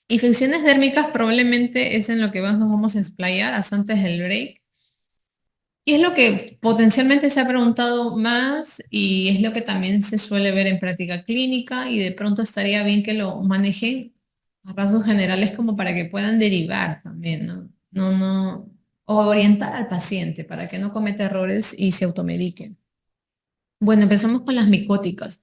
Infecciones dérmicas probablemente es en lo que más nos vamos a explayar hasta antes del break. Y es lo que potencialmente se ha preguntado más y es lo que también se suele ver en práctica clínica y de pronto estaría bien que lo manejen a rasgos generales como para que puedan derivar también, ¿no? O orientar al paciente para que no cometa errores y se automedique. Bueno, empezamos con las micóticas.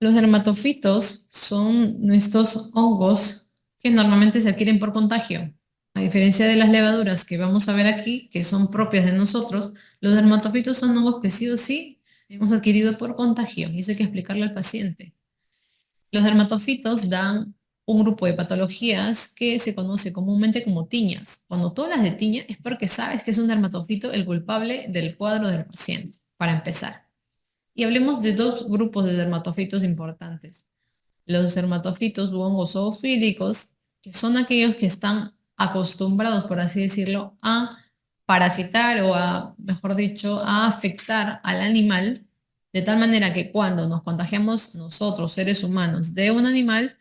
Los dermatofitos son estos hongos que normalmente se adquieren por contagio. A diferencia de las levaduras que vamos a ver aquí, que son propias de nosotros, los dermatofitos son hongos que sí o sí hemos adquirido por contagio y eso hay que explicarle al paciente. Los dermatofitos dan un grupo de patologías que se conoce comúnmente como tiñas. Cuando tú hablas de tiña es porque sabes que es un dermatofito el culpable del cuadro del paciente, para empezar. Y hablemos de dos grupos de dermatofitos importantes. Los dermatofitos u hongos zoofílicos, que son aquellos que están acostumbrados, por así decirlo, a parasitar o a, mejor dicho, a afectar al animal, de tal manera que cuando nos contagiamos nosotros, seres humanos, de un animal,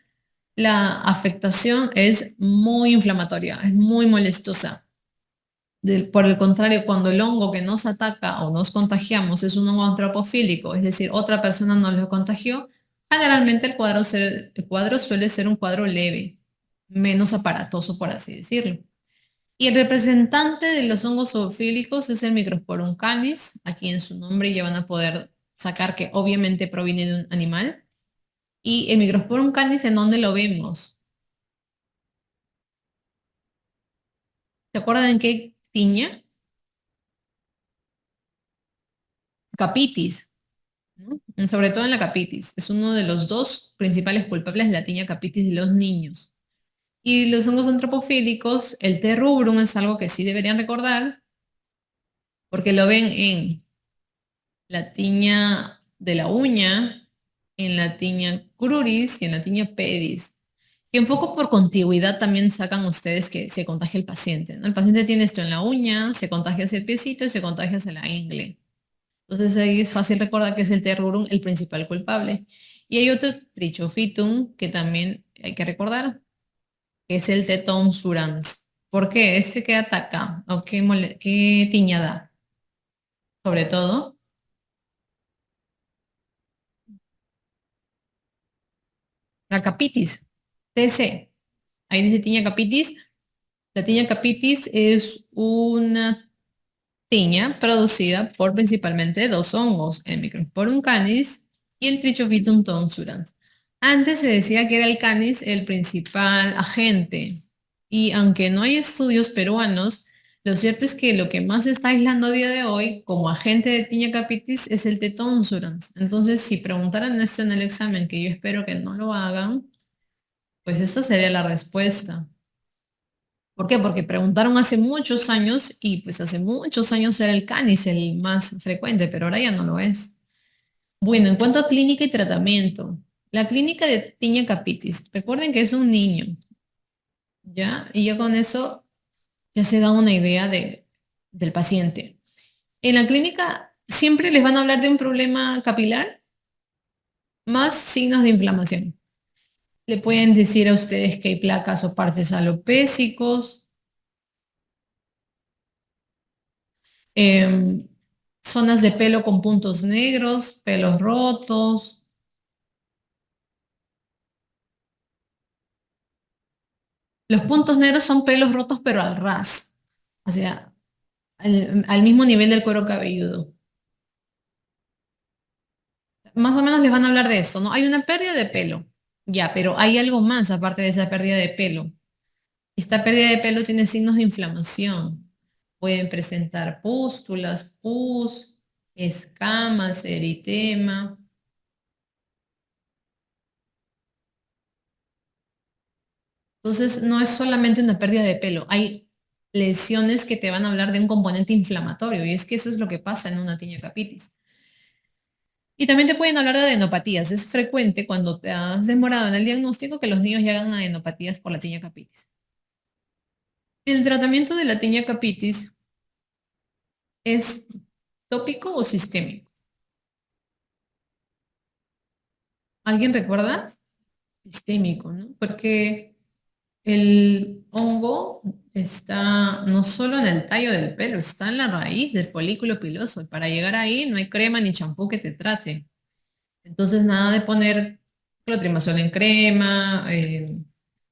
la afectación es muy inflamatoria, es muy molestosa. Por el contrario, cuando el hongo que nos ataca o nos contagiamos es un hongo antropofílico, es decir, otra persona nos lo contagió, generalmente el cuadro suele ser un cuadro leve, menos aparatoso, por así decirlo. Y el representante de los hongos zoofílicos es el Microsporum canis. Aquí en su nombre ya van a poder sacar que obviamente proviene de un animal. Y el Microsporum canis, ¿en dónde lo vemos? ¿Se acuerdan en qué tiña? Capitis. ¿No? Sobre todo en la capitis. Es uno de los dos principales culpables de la tiña capitis de los niños. Y los hongos antropofílicos, el T. rubrum es algo que sí deberían recordar, porque lo ven en la tiña de la uña, en la tiña cruris y en la tiña pedis. Que un poco por contigüidad también sacan ustedes que se contagia el paciente, ¿no? El paciente tiene esto en la uña, se contagia hacia el piecito y se contagia hacia la ingle. Entonces ahí es fácil recordar que es el terrurum el principal culpable. Y hay otro trichofitum que también hay que recordar, que es el Teton surans. ¿Por qué? Este que ataca o qué tiña da. Sobre todo, la capitis, TC. Ahí dice tiña capitis. La tiña capitis es una tiña producida por principalmente dos hongos, el Microsporum canis y el Trichofitum tonsurans. Antes se decía que era el canis el principal agente y aunque no hay estudios peruanos, lo cierto es que lo que más se está aislando a día de hoy como agente de tiña capitis es el T. tonsurans. Entonces, si preguntaran esto en el examen, que yo espero que no lo hagan, pues esta sería la respuesta. ¿Por qué? Porque preguntaron hace muchos años y pues hace muchos años era el canis el más frecuente, pero ahora ya no lo es. Bueno, en cuanto a clínica y tratamiento, la clínica de tiña capitis, recuerden que es un niño, ¿ya? Y ya con eso ya se da una idea del paciente. En la clínica siempre les van a hablar de un problema capilar más signos de inflamación. Le pueden decir a ustedes que hay placas o parches alopésicos, em, zonas de pelo con puntos negros, pelos rotos. Los puntos negros son pelos rotos pero al ras, o sea, al mismo nivel del cuero cabelludo. Más o menos les van a hablar de esto, ¿no? Hay una pérdida de pelo, ya, pero hay algo más aparte de esa pérdida de pelo. Esta pérdida de pelo tiene signos de inflamación. Pueden presentar pústulas, pus, escamas, eritema. Entonces, no es solamente una pérdida de pelo, hay lesiones que te van a hablar de un componente inflamatorio y es que eso es lo que pasa en una tiña capitis. Y también te pueden hablar de adenopatías. Es frecuente cuando te has demorado en el diagnóstico que los niños llegan a adenopatías por la tiña capitis. El tratamiento de la tiña capitis es tópico o sistémico. ¿Alguien recuerda? sistémico, ¿no? Porque el hongo está no solo en el tallo del pelo, está en la raíz del folículo piloso. Y para llegar ahí no hay crema ni champú que te trate. Entonces, nada de poner clotrimazol en crema,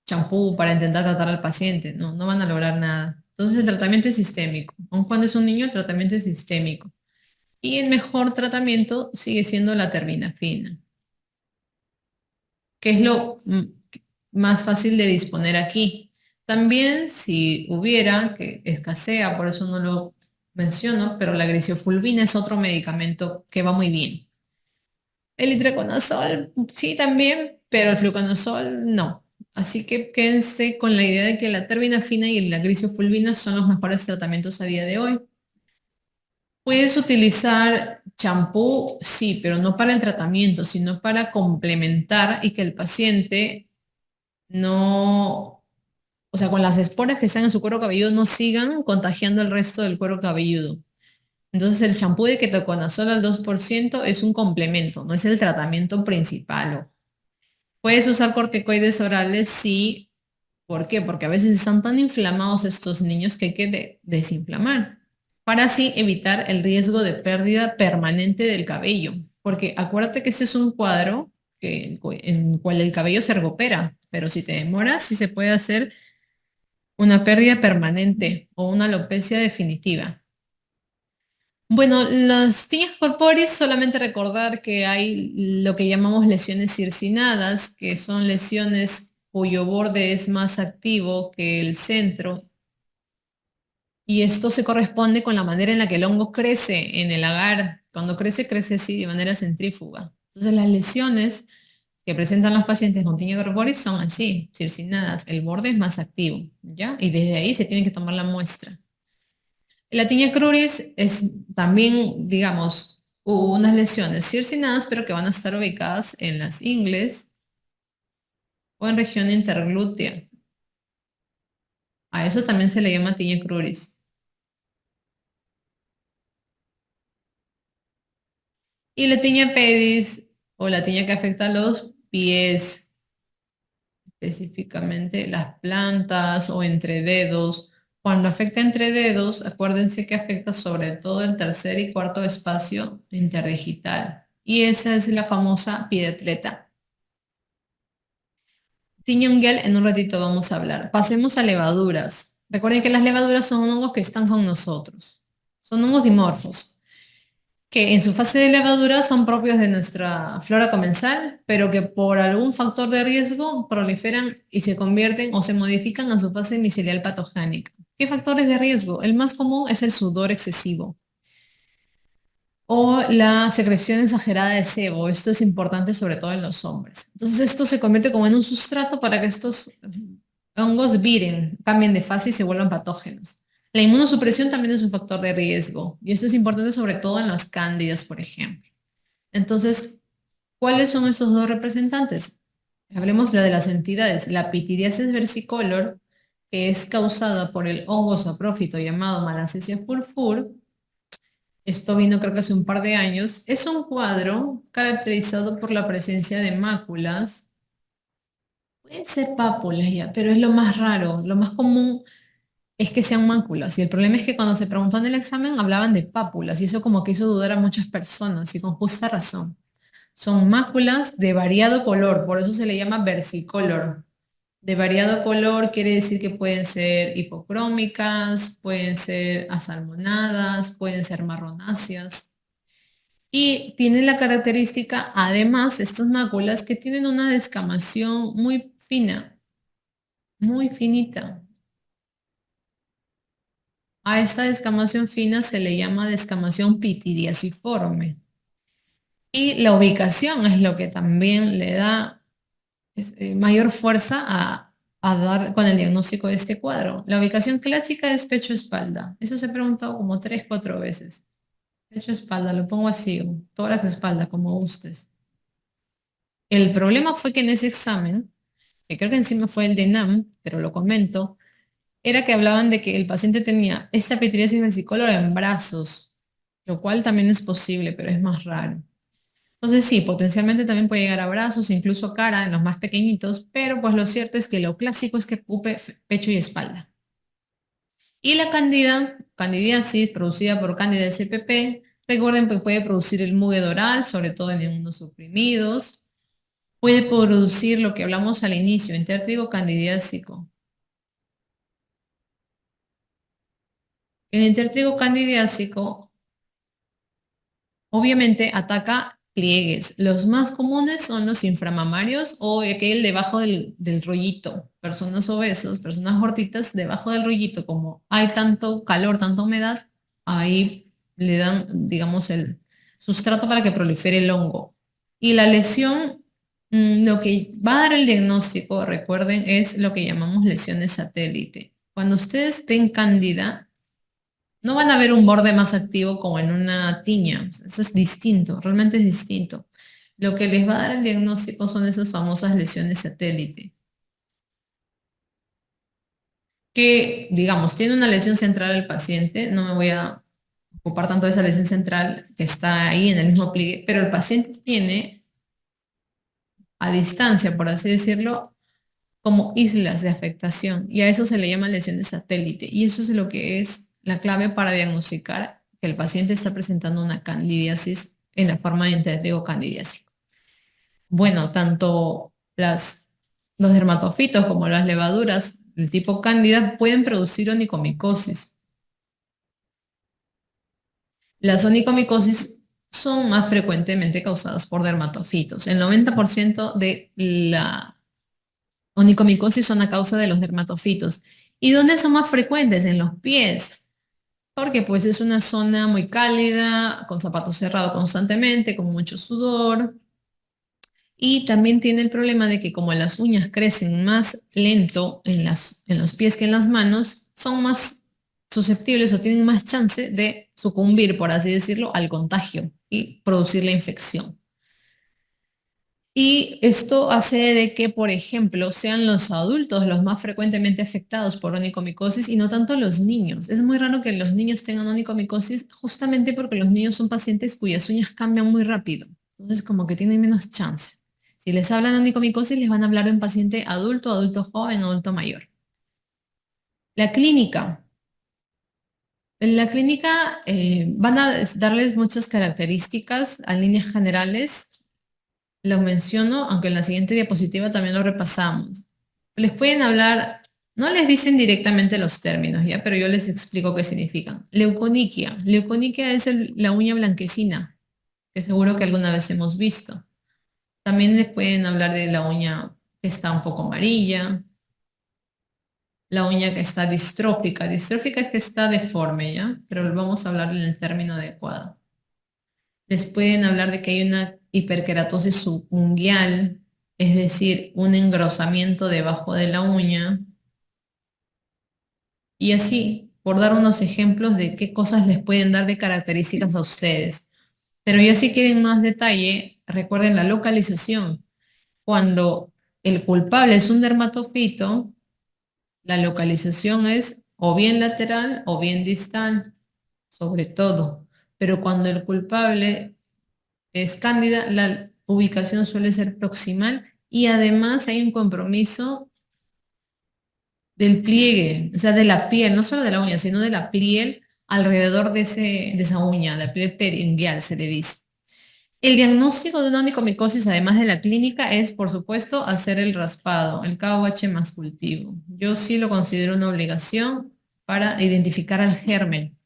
champú para intentar tratar al paciente. No, no van a lograr nada. Entonces, el tratamiento es sistémico. Aun cuando es un niño, el tratamiento es sistémico. Y el mejor tratamiento sigue siendo la terminafina, que es lo más fácil de disponer aquí. También si hubiera, que escasea, por eso no lo menciono, pero la gliciofulvina es otro medicamento que va muy bien. El itraconazol, sí también, pero el fluconazol no. Así que quédense con la idea de que la terbinafina y la gliciofulvina son los mejores tratamientos a día de hoy. Puedes utilizar champú, sí, pero no para el tratamiento, sino para complementar y que el paciente no, o sea, con las esporas que están en su cuero cabelludo no sigan contagiando el resto del cuero cabelludo. Entonces el champú de ketoconazol al 2% es un complemento, no es el tratamiento principal. Puedes usar corticoides orales, sí. ¿Por qué? Porque a veces están tan inflamados estos niños que hay que desinflamar para así evitar el riesgo de pérdida permanente del cabello. Porque acuérdate que este es un cuadro en el cual el cabello se recupera, pero si te demoras, sí se puede hacer una pérdida permanente o una alopecia definitiva. Bueno, las tiñas corpóreas, solamente recordar que hay lo que llamamos lesiones circinadas, que son lesiones cuyo borde es más activo que el centro, y esto se corresponde con la manera en la que el hongo crece en el agar. Cuando crece, crece así de manera centrífuga. Entonces las lesiones que presentan los pacientes con tiña corpórea son así, circinadas. El borde es más activo, ¿ya? Y desde ahí se tiene que tomar la muestra. La tiña cruris es también, digamos, unas lesiones circinadas, pero que van a estar ubicadas en las ingles o en región interglútea. A eso también se le llama tiña cruris. Y la tiña pedis o la tiña que afecta a los pies, específicamente las plantas o entre dedos. Cuando afecta entre dedos, acuérdense que afecta sobre todo el tercer y cuarto espacio interdigital. Y esa es la famosa pie de atleta. Tiñonguel, en un ratito vamos a hablar. Pasemos a levaduras. Recuerden que las levaduras son hongos que están con nosotros. Son hongos dimorfos, que en su fase de levadura son propios de nuestra flora comensal, pero que por algún factor de riesgo proliferan y se convierten o se modifican a su fase micelial patogénica. ¿Qué factores de riesgo? El más común es el sudor excesivo o la secreción exagerada de sebo. Esto es importante sobre todo en los hombres. Entonces esto se convierte como en un sustrato para que estos hongos viren, cambien de fase y se vuelvan patógenos. La inmunosupresión también es un factor de riesgo y esto es importante sobre todo en las cándidas, por ejemplo. Entonces, ¿cuáles son estos dos representantes? Hablemos de las entidades. La pityriasis versicolor, que es causada por el hongo saprófito llamado Malassezia furfur. Esto vino creo que hace un par de años. Es un cuadro caracterizado por la presencia de máculas. Pueden ser pápulas ya, pero es lo más raro. Lo más común es que sean máculas. Y el problema es que cuando se preguntó en el examen hablaban de pápulas y eso como que hizo dudar a muchas personas y con justa razón. Son máculas de variado color, por eso se le llama versicolor. De variado color quiere decir que pueden ser hipocrómicas, pueden ser asalmonadas, pueden ser marronáceas. Y tienen la característica, además, estas máculas que tienen una descamación muy fina, muy finita. A esta descamación fina se le llama descamación pityriaciforme. Y la ubicación es lo que también le da mayor fuerza a dar con el diagnóstico de este cuadro. La ubicación clásica es pecho-espalda. Eso se ha preguntado como 3, 4 veces. Pecho-espalda, lo pongo así, o tórax-espalda, como gustes. El problema fue que en ese examen, que creo que encima fue el de NAM, pero lo comento, era que hablaban de que el paciente tenía esta pityriasis versicolor en brazos, lo cual también es posible, pero es más raro. Entonces sí, potencialmente también puede llegar a brazos, incluso cara en los más pequeñitos, pero pues lo cierto es que lo clásico es que ocupe pecho y espalda. Y la candidiasis producida por Candida spp, recuerden que puede producir el mugue oral, sobre todo en inmunosuprimidos. Puede producir lo que hablamos al inicio, entértrigo candidiásico. El entértrigo candidiásico obviamente ataca pliegues. Los más comunes son los inframamarios o aquel debajo del rollito. Personas obesas, personas gorditas, debajo del rollito, como hay tanto calor, tanta humedad, ahí le dan, digamos, el sustrato para que prolifere el hongo. Y la lesión, lo que va a dar el diagnóstico, recuerden, es lo que llamamos lesiones satélite. Cuando ustedes ven cándida, no van a ver un borde más activo como en una tiña. Eso es distinto, realmente es distinto. Lo que les va a dar el diagnóstico son esas famosas lesiones satélite, que, digamos, tiene una lesión central al paciente, no me voy a ocupar tanto de esa lesión central que está ahí en el mismo pliegue, pero el paciente tiene a distancia, por así decirlo, como islas de afectación, y a eso se le llama lesiones satélite, y eso es lo que es la clave para diagnosticar que el paciente está presentando una candidiasis en la forma de enterigo candidiásico. Bueno, tanto los dermatofitos como las levaduras del tipo cándida pueden producir onicomicosis. Las onicomicosis son más frecuentemente causadas por dermatofitos. El 90% de la onicomicosis son a causa de los dermatofitos. ¿Y dónde son más frecuentes? En los pies, porque pues es una zona muy cálida, con zapatos cerrados constantemente, con mucho sudor. Y también tiene el problema de que como las uñas crecen más lento en los pies que en las manos, son más susceptibles o tienen más chance de sucumbir, por así decirlo, al contagio y producir la infección. Y esto hace de que, por ejemplo, sean los adultos los más frecuentemente afectados por onicomicosis y no tanto los niños. Es muy raro que los niños tengan onicomicosis justamente porque los niños son pacientes cuyas uñas cambian muy rápido. Entonces, como que tienen menos chance. Si les hablan de onicomicosis, les van a hablar de un paciente adulto, adulto joven, adulto mayor. La clínica. En la clínica van a darles muchas características a líneas generales. Lo menciono, aunque en la siguiente diapositiva también lo repasamos. Les pueden hablar, no les dicen directamente los términos, ¿ya? Pero yo les explico qué significan. Leuconiquia. Leuconiquia es la uña blanquecina, que seguro que alguna vez hemos visto. También les pueden hablar de la uña que está un poco amarilla, la uña que está distrófica. Distrófica es que está deforme, ¿ya? Pero vamos a hablar en el término adecuado. Les pueden hablar de que hay una hiperkeratosis subunguial, es decir, un engrosamiento debajo de la uña. Y así, por dar unos ejemplos de qué cosas les pueden dar de características a ustedes. Pero ya si quieren más detalle, recuerden la localización. Cuando el culpable es un dermatofito, la localización es o bien lateral o bien distal, sobre todo. Pero cuando el culpable es cándida, la ubicación suele ser proximal y además hay un compromiso del pliegue, o sea, de la piel, no solo de la uña, sino de la piel alrededor de esa uña, la piel peringueal se le dice. El diagnóstico de una onicomicosis, además de la clínica, es, por supuesto, hacer el raspado, el KOH más cultivo. Yo sí lo considero una obligación para identificar al germen.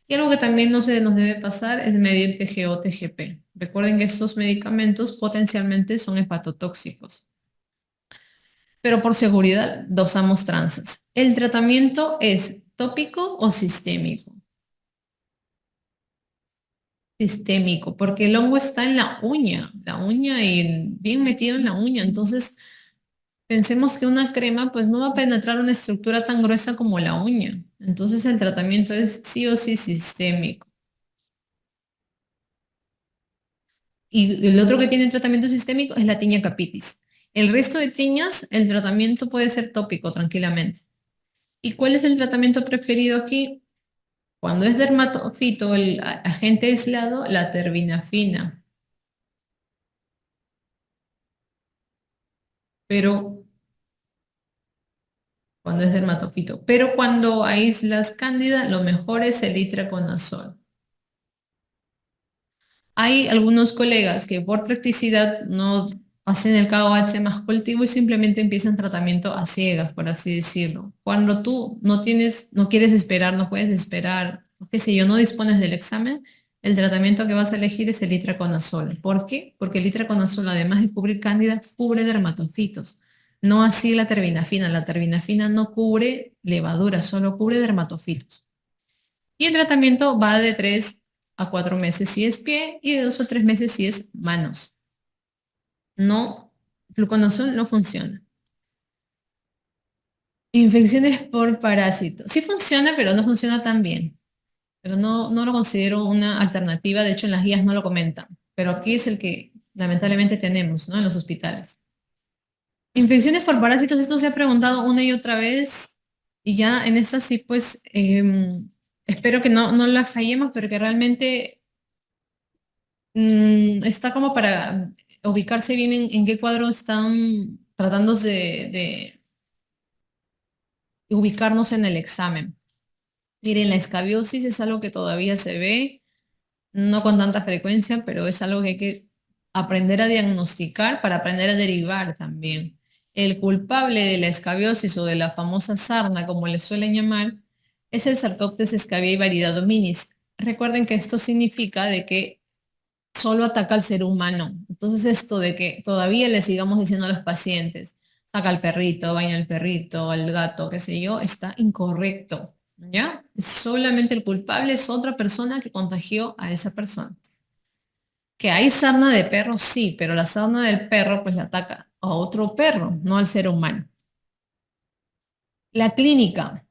Y algo que también no se nos debe pasar es medir TGO, TGP. Recuerden que estos medicamentos potencialmente son hepatotóxicos, pero por seguridad dosamos transas. El tratamiento es tópico o sistémico. Sistémico, porque el hongo está en la uña y bien metido en la uña. Entonces, pensemos que una crema pues no va a penetrar una estructura tan gruesa como la uña. Entonces, el tratamiento es sí o sí sistémico. Y el otro que tiene tratamiento sistémico es la tiña capitis. El resto de tiñas, el tratamiento puede ser tópico tranquilamente. ¿Y cuál es el tratamiento preferido aquí? Cuando es dermatofito, el agente aislado, la terbinafina. pero cuando es dermatofito. Pero cuando aíslas cándida, lo mejor es el itraconazol. Hay algunos colegas que por practicidad no hacen el KOH más cultivo y simplemente empiezan tratamiento a ciegas, por así decirlo. Cuando tú no tienes, no quieres esperar, no puedes esperar, qué sé yo, no dispones del examen, el tratamiento que vas a elegir es el itraconazol. ¿Por qué? Porque el itraconazol, además de cubrir cándida, cubre dermatofitos. No así la terbinafina. La terbinafina no cubre levadura, solo cubre dermatofitos. Y el tratamiento va de 3 a 4 meses si es pie y de 2 o 3 meses si es manos. No, fluconazol no funciona. Infecciones por parásitos. Sí funciona, pero no funciona tan bien. Pero no lo considero una alternativa. De hecho, en las guías no lo comentan. Pero aquí es el que lamentablemente tenemos, ¿no? En los hospitales. Infecciones por parásitos, esto se ha preguntado una y otra vez. Y ya en esta sí, pues, espero que no la fallemos, pero que realmente está como para ubicarse bien en qué cuadro están tratándose de ubicarnos en el examen. Miren, la escabiosis es algo que todavía se ve, no con tanta frecuencia, pero es algo que hay que aprender a diagnosticar para aprender a derivar también. El culpable de la escabiosis o de la famosa sarna, como le suelen llamar, es el Sarcoptes scabiei varidadominis. Recuerden que esto significa de que solo ataca al ser humano. Entonces esto de que todavía le sigamos diciendo a los pacientes, saca al perrito, baña al perrito, al gato, qué sé yo, está incorrecto, ¿ya? Solamente el culpable es otra persona que contagió a esa persona. Que hay sarna de perro, sí, pero la sarna del perro pues la ataca a otro perro, no al ser humano. La clínica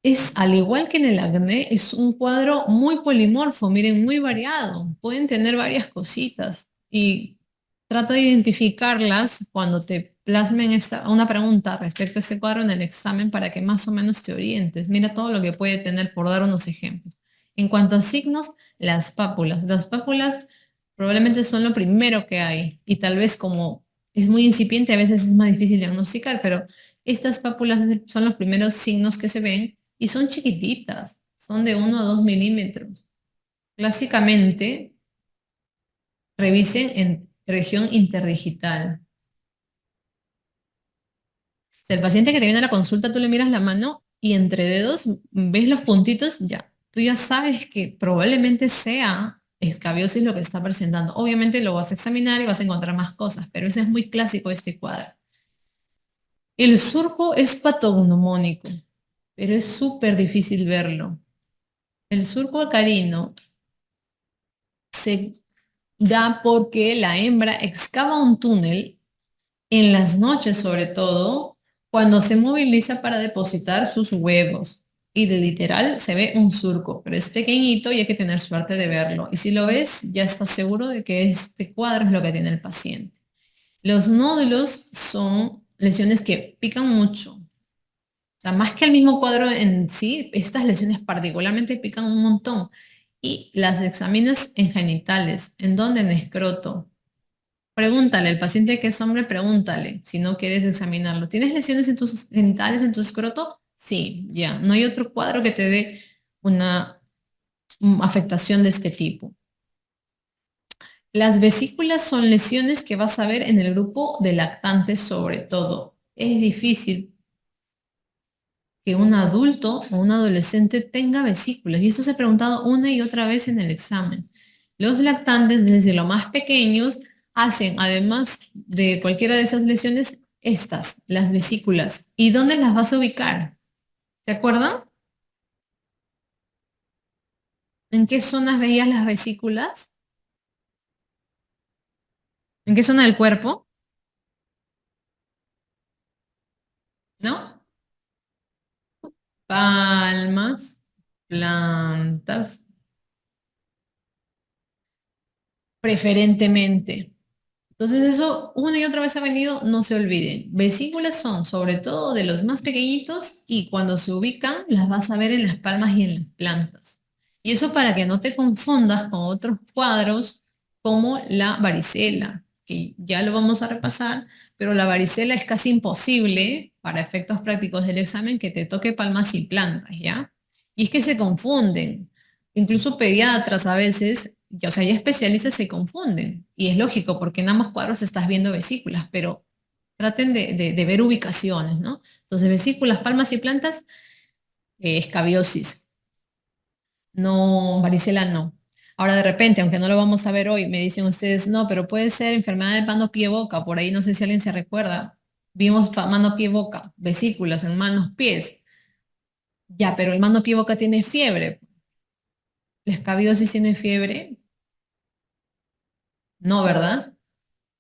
es, al igual que en el acné, es un cuadro muy polimorfo, miren, muy variado. Pueden tener varias cositas y trata de identificarlas cuando te plasmen una pregunta respecto a este cuadro en el examen para que más o menos te orientes. Mira todo lo que puede tener, por dar unos ejemplos. En cuanto a signos, las pápulas. Las pápulas probablemente son lo primero que hay y tal vez como es muy incipiente, a veces es más difícil diagnosticar, pero estas pápulas son los primeros signos que se ven y son chiquititas, son de 1 a 2 milímetros. Clásicamente, revisen en región interdigital. O sea, el paciente que te viene a la consulta, tú le miras la mano y entre dedos ves los puntitos, ya. Tú ya sabes que probablemente sea escabiosis lo que está presentando. Obviamente lo vas a examinar y vas a encontrar más cosas, pero ese es muy clásico este cuadro. El surco es patognomónico, pero es súper difícil verlo. El surco alcalino se da porque la hembra excava un túnel en las noches, sobre todo, cuando se moviliza para depositar sus huevos. Y de literal se ve un surco, pero es pequeñito y hay que tener suerte de verlo. Y si lo ves, ya estás seguro de que este cuadro es lo que tiene el paciente. Los nódulos son lesiones que pican mucho. O sea, más que el mismo cuadro en sí, estas lesiones particularmente pican un montón. Y las examinas en genitales, en donde en escroto. Pregúntale, el paciente que es hombre, pregúntale si no quieres examinarlo. ¿Tienes lesiones en tus genitales, en tu escroto? Sí, ya. No hay otro cuadro que te dé una afectación de este tipo. Las vesículas son lesiones que vas a ver en el grupo de lactantes sobre todo. Es difícil que un adulto o un adolescente tenga vesículas. Y esto se ha preguntado una y otra vez en el examen. Los lactantes, es decir, los más pequeños, hacen, además de cualquiera de esas lesiones, estas, las vesículas. ¿Y dónde las vas a ubicar? ¿Te acuerdan? ¿En qué zonas veías las vesículas? ¿En qué zona del cuerpo? ¿No? Palmas, plantas, preferentemente. Entonces eso una y otra vez ha venido, no se olviden. Vesículas son sobre todo de los más pequeñitos y cuando se ubican las vas a ver en las palmas y en las plantas. Y eso para que no te confundas con otros cuadros como la varicela, que ya lo vamos a repasar, pero la varicela es casi imposible para efectos prácticos del examen que te toque palmas y plantas, ¿ya? Y es que se confunden. Incluso pediatras a veces, ya, o sea, ya especialistas se confunden. Y es lógico, porque en ambos cuadros estás viendo vesículas, pero traten de ver ubicaciones, ¿no? Entonces, vesículas, palmas y plantas, escabiosis. No, varicela no. Ahora de repente, aunque no lo vamos a ver hoy, me dicen ustedes, no, pero puede ser enfermedad de mano, pie, boca. Por ahí no sé si alguien se recuerda. Vimos mano, pie, boca, vesículas en manos, pies. Ya, pero el mano, pie, boca tiene fiebre. ¿La escabiosis tiene fiebre? No, ¿verdad?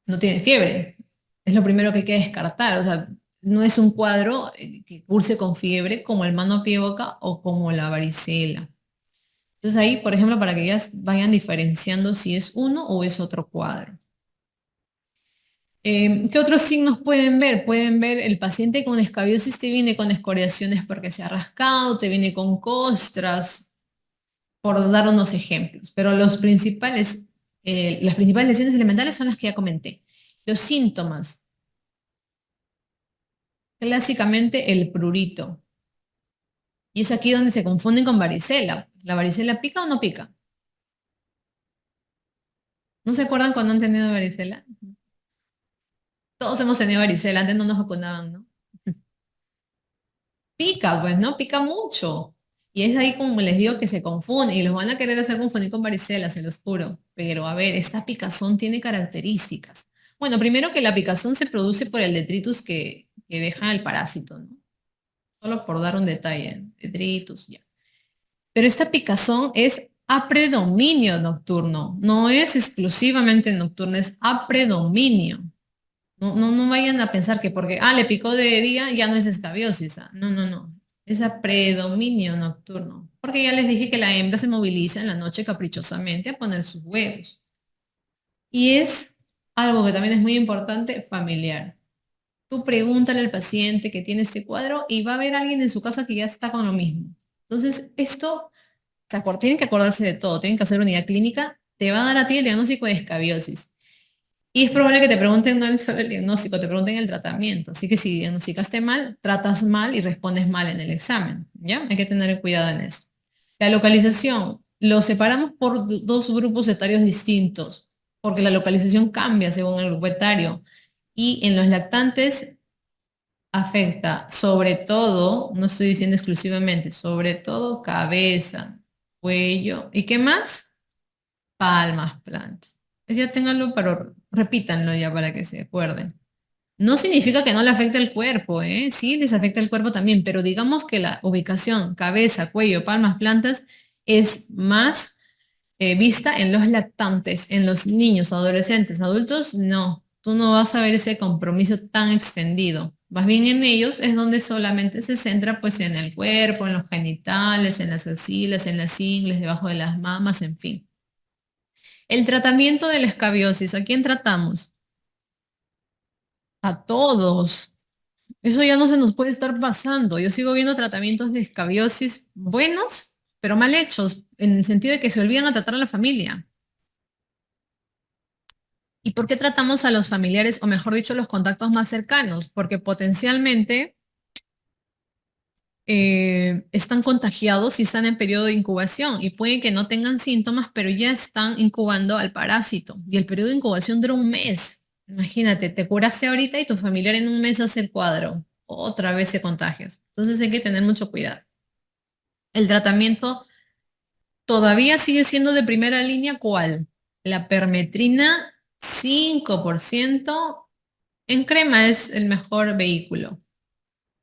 No tiene fiebre. Es lo primero que hay que descartar. O sea, no es un cuadro que curse con fiebre como el mano, pie, boca o como la varicela. Entonces ahí, por ejemplo, para que ya vayan diferenciando si es uno o es otro cuadro. ¿Qué otros signos pueden ver? Pueden ver el paciente con escabiosis te viene con escoriaciones porque se ha rascado, te viene con costras, por dar unos ejemplos. Pero las principales lesiones elementales son las que ya comenté. Los síntomas, clásicamente el prurito. Y es aquí donde se confunden con varicela. ¿La varicela pica o no pica? ¿No se acuerdan cuando han tenido varicela? Todos hemos tenido varicela, antes no nos vacunaban, ¿no? Pica, pues, ¿no? Pica mucho. Y es ahí como les digo que se confunde y los van a querer hacer confundir con varicela, se los juro. Pero a ver, esta picazón tiene características. Bueno, primero que la picazón se produce por el detritus que deja el parásito, ¿no? Solo por dar un detalle, detritus, ya. Pero esta picazón es a predominio nocturno, no es exclusivamente nocturno, es a predominio. No, no, no vayan a pensar que porque, le picó de día, ya no es escabiosis. No, no, no. Es a predominio nocturno. Porque ya les dije que la hembra se moviliza en la noche caprichosamente a poner sus huevos. Y es algo que también es muy importante, familiar. Tú pregúntale al paciente que tiene este cuadro y va a haber alguien en su casa que ya está con lo mismo. Entonces, esto, tienen que acordarse de todo, tienen que hacer unidad clínica, te va a dar a ti el diagnóstico de escabiosis. Y es probable que te pregunten no solo el diagnóstico, te pregunten el tratamiento. Así que si diagnosticaste mal, tratas mal y respondes mal en el examen. ¿Ya? Hay que tener cuidado en eso. La localización, lo separamos por dos grupos etarios distintos, porque la localización cambia según el grupo etario. Y en los lactantes afecta sobre todo, no estoy diciendo exclusivamente, sobre todo cabeza, cuello. ¿Y qué más? Palmas, plantas. Ya ténganlo, pero repítanlo ya para que se acuerden. No significa que no le afecte el cuerpo, ¿eh? Sí, les afecta el cuerpo también, pero digamos que la ubicación, cabeza, cuello, palmas, plantas, es más vista en los lactantes, en los niños, adolescentes, adultos, no. Tú no vas a ver ese compromiso tan extendido. Más bien en ellos es donde solamente se centra pues en el cuerpo, en los genitales, en las axilas, en las ingles, debajo de las mamas, en fin. El tratamiento de la escabiosis, ¿a quién tratamos? A todos. Eso ya no se nos puede estar pasando. Yo sigo viendo tratamientos de escabiosis buenos, pero mal hechos, en el sentido de que se olvidan a tratar a la familia. ¿Y por qué tratamos a los familiares, o mejor dicho, los contactos más cercanos? Porque potencialmente están contagiados y están en periodo de incubación y puede que no tengan síntomas, pero ya están incubando al parásito. Y el periodo de incubación dura un mes. Imagínate, te curaste ahorita y tu familiar en un mes hace el cuadro. Otra vez se contagias. Entonces hay que tener mucho cuidado. El tratamiento todavía sigue siendo de primera línea, ¿cuál? La permetrina 5% en crema es el mejor vehículo.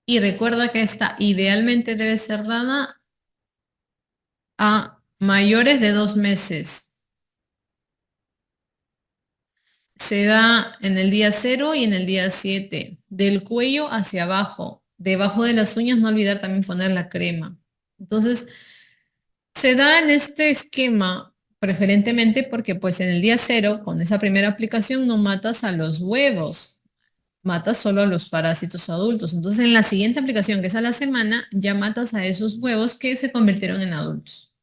Y recuerda que esta idealmente debe ser dada a mayores de 2 meses. Se da en el día 0 y en el día 7, del cuello hacia abajo. Debajo de las uñas no olvidar también poner la crema. Entonces, se da en este esquema preferentemente porque pues en el día 0, con esa primera aplicación, no matas a los huevos, matas solo a los parásitos adultos. Entonces, en la siguiente aplicación, que es a la semana, ya matas a esos huevos que se convirtieron en adultos.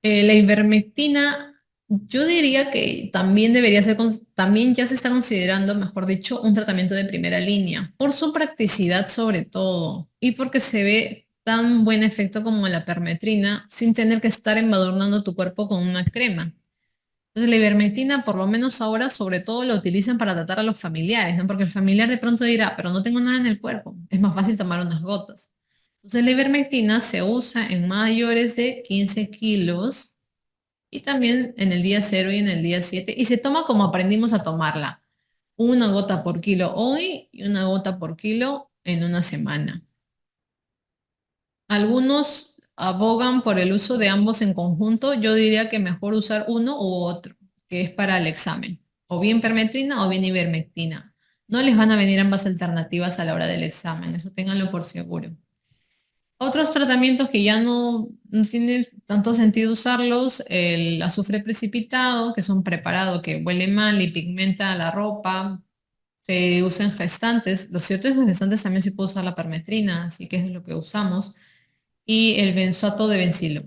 La ivermectina Yo diría que también debería ser, también ya se está considerando, mejor dicho, un tratamiento de primera línea, por su practicidad sobre todo, y porque se ve tan buen efecto como la permetrina sin tener que estar embadurnando tu cuerpo con una crema. Entonces la ivermectina, por lo menos ahora, sobre todo lo utilizan para tratar a los familiares, ¿no? Porque el familiar de pronto dirá, pero no tengo nada en el cuerpo, es más fácil tomar unas gotas. Entonces la ivermectina se usa en mayores de 15 kilos y también en el día 0 y en el día 7 y se toma como aprendimos a tomarla. Una gota por kilo hoy y una gota por kilo en una semana. Algunos abogan por el uso de ambos en conjunto. Yo diría que mejor usar uno u otro, que es para el examen. O bien permetrina o bien ivermectina. No les van a venir ambas alternativas a la hora del examen, eso ténganlo por seguro. Otros tratamientos que ya no tiene tanto sentido usarlos, el azufre precipitado, que es un preparado que huele mal y pigmenta la ropa, se usa en gestantes. Lo cierto es que en gestantes también se puede usar la permetrina, así que es lo que usamos. Y el benzoato de bencilo,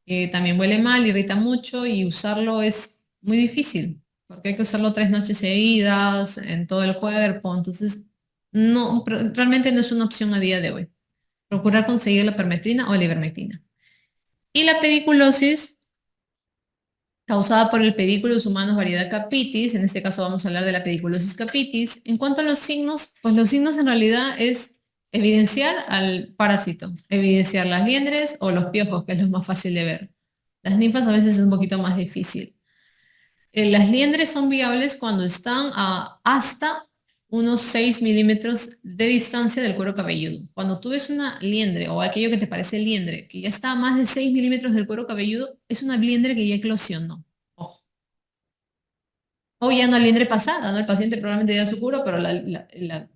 que también huele mal, irrita mucho y usarlo es muy difícil, porque hay que usarlo 3 noches seguidas en todo el cuerpo, entonces no, realmente no es una opción a día de hoy procurar conseguir la permetrina o la ivermectina. Y la pediculosis, causada por el pedículos humanos variedad capitis, en este caso vamos a hablar de la pediculosis capitis. En cuanto a los signos, pues los signos en realidad es evidenciar al parásito, evidenciar las liendres o los piojos, que es lo más fácil de ver. Las ninfas a veces es un poquito más difícil. Las liendres son viables cuando están a hasta unos 6 milímetros de distancia del cuero cabelludo. Cuando tú ves una liendre o aquello que te parece liendre, que ya está a más de 6 milímetros del cuero cabelludo, es una liendre que ya eclosionó. Ojo. O ya una liendre pasada, ¿no? El paciente probablemente ya su curo, pero la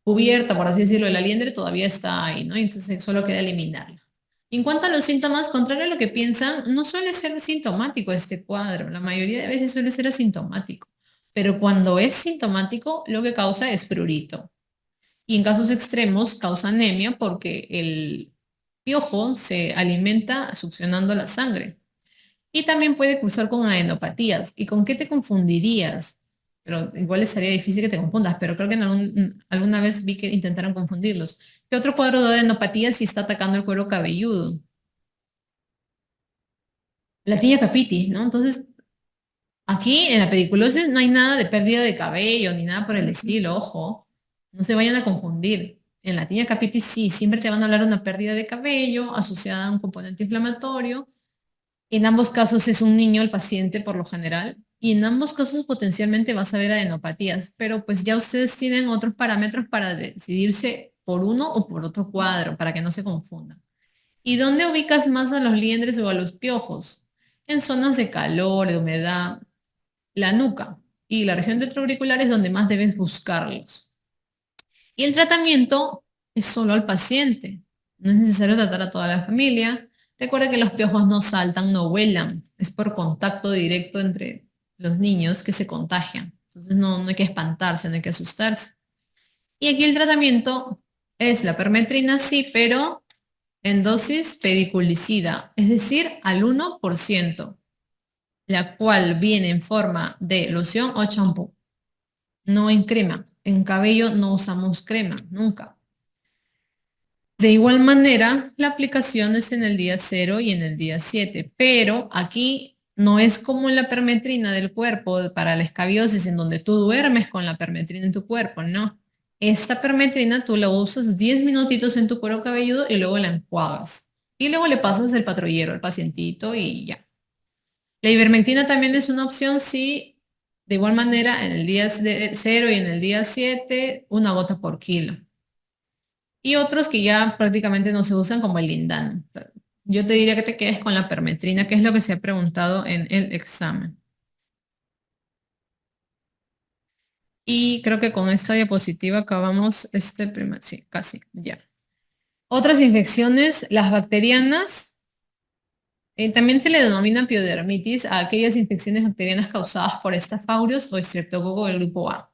cubierta, por así decirlo, de la liendre todavía está ahí, ¿no? Entonces solo queda eliminarla. En cuanto a los síntomas, contrario a lo que piensan, no suele ser sintomático este cuadro. La mayoría de veces suele ser asintomático. Pero cuando es sintomático, lo que causa es prurito. Y en casos extremos causa anemia porque el piojo se alimenta succionando la sangre. Y también puede cursar con adenopatías. ¿Y con qué te confundirías? Pero igual estaría difícil que te confundas, pero creo que alguna vez vi que intentaron confundirlos. ¿Qué otro cuadro de adenopatía si está atacando el cuero cabelludo? La tinea capitis, ¿no? Entonces, aquí en la pediculosis no hay nada de pérdida de cabello ni nada por el estilo, ojo. No se vayan a confundir. En la tinea capitis sí, siempre te van a hablar de una pérdida de cabello asociada a un componente inflamatorio. En ambos casos es un niño el paciente por lo general y en ambos casos potencialmente vas a ver adenopatías, pero pues ya ustedes tienen otros parámetros para decidirse por uno o por otro cuadro, para que no se confundan. ¿Y dónde ubicas más a los liendres o a los piojos? En zonas de calor, de humedad, la nuca y la región retroauricular es donde más debes buscarlos. Y el tratamiento es solo al paciente. No es necesario tratar a toda la familia. Recuerda que los piojos no saltan, no vuelan. Es por contacto directo entre los niños que se contagian. Entonces no hay que espantarse, no hay que asustarse. Y aquí el tratamiento es la permetrina, sí, pero en dosis pediculicida, es decir, al 1%, la cual viene en forma de loción o champú, no en crema. En cabello no usamos crema, nunca. De igual manera, la aplicación es en el día 0 y en el día 7, pero aquí no es como la permetrina del cuerpo para la escabiosis en donde tú duermes con la permetrina en tu cuerpo, no. Esta permetrina tú la usas 10 minutitos en tu cuero cabelludo y luego la enjuagas. Y luego le pasas el patrullero al pacientito y ya. La ivermectina también es una opción si, de igual manera, en el día 0 y en el día 7, una gota por kilo. Y otros que ya prácticamente no se usan como el lindano. Yo te diría que te quedes con la permetrina, que es lo que se ha preguntado en el examen. Y creo que con esta diapositiva acabamos este primer, sí, casi, ya. Otras infecciones, las bacterianas, también se le denomina piodermitis a aquellas infecciones bacterianas causadas por estafaurios o estreptococo del grupo A.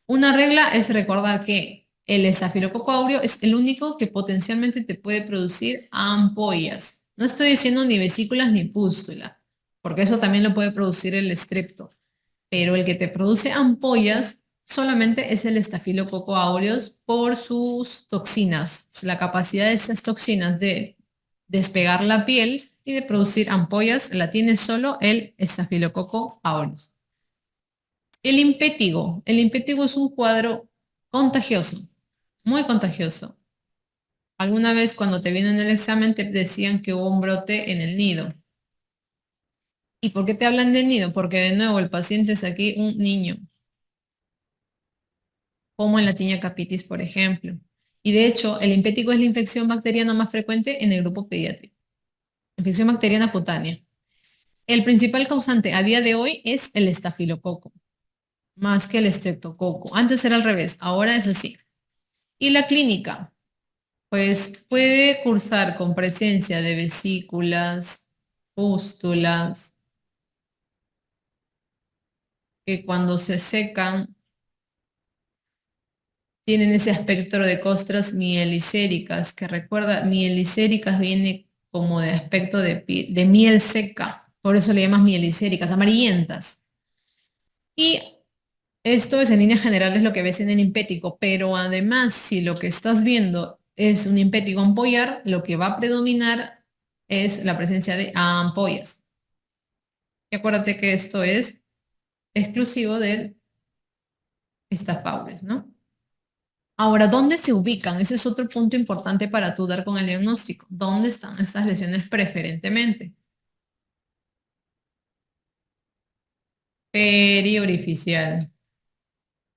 Una regla es recordar que el estafilococo áureo es el único que potencialmente te puede producir ampollas. No estoy diciendo ni vesículas ni pústula. porque eso también lo puede producir el estrepto. Pero el que te produce ampollas solamente es el estafilococo aureus por sus toxinas, la capacidad de estas toxinas de despegar la piel y de producir ampollas la tiene solo el estafilococo aureus. El impétigo es un cuadro contagioso, muy contagioso. Alguna vez cuando te viene en el examen te decían que hubo un brote en el nido. ¿Y por qué te hablan del nido? Porque de nuevo el paciente es aquí un niño, como en la tiña capitis, por ejemplo. Y de hecho, el impético es la infección bacteriana más frecuente en el grupo pediátrico. Infección bacteriana cutánea. El principal causante a día de hoy es el estafilococo, más que el estreptococo. Antes era al revés, ahora es así. Y la clínica, pues puede cursar con presencia de vesículas, pústulas, que cuando se secan tienen ese espectro de costras mielicéricas, que recuerda, mielicéricas viene como de aspecto de miel seca, por eso le llamas mielicéricas, amarillentas. Y esto es en líneas generales lo que ves en el impético, pero además si lo que estás viendo es un impético ampollar, lo que va a predominar es la presencia de ampollas. Y acuérdate que esto es exclusivo del Staph aureus, ¿no? Ahora, ¿dónde se ubican? Ese es otro punto importante para tú dar con el diagnóstico. ¿Dónde están estas lesiones preferentemente? Periorificial.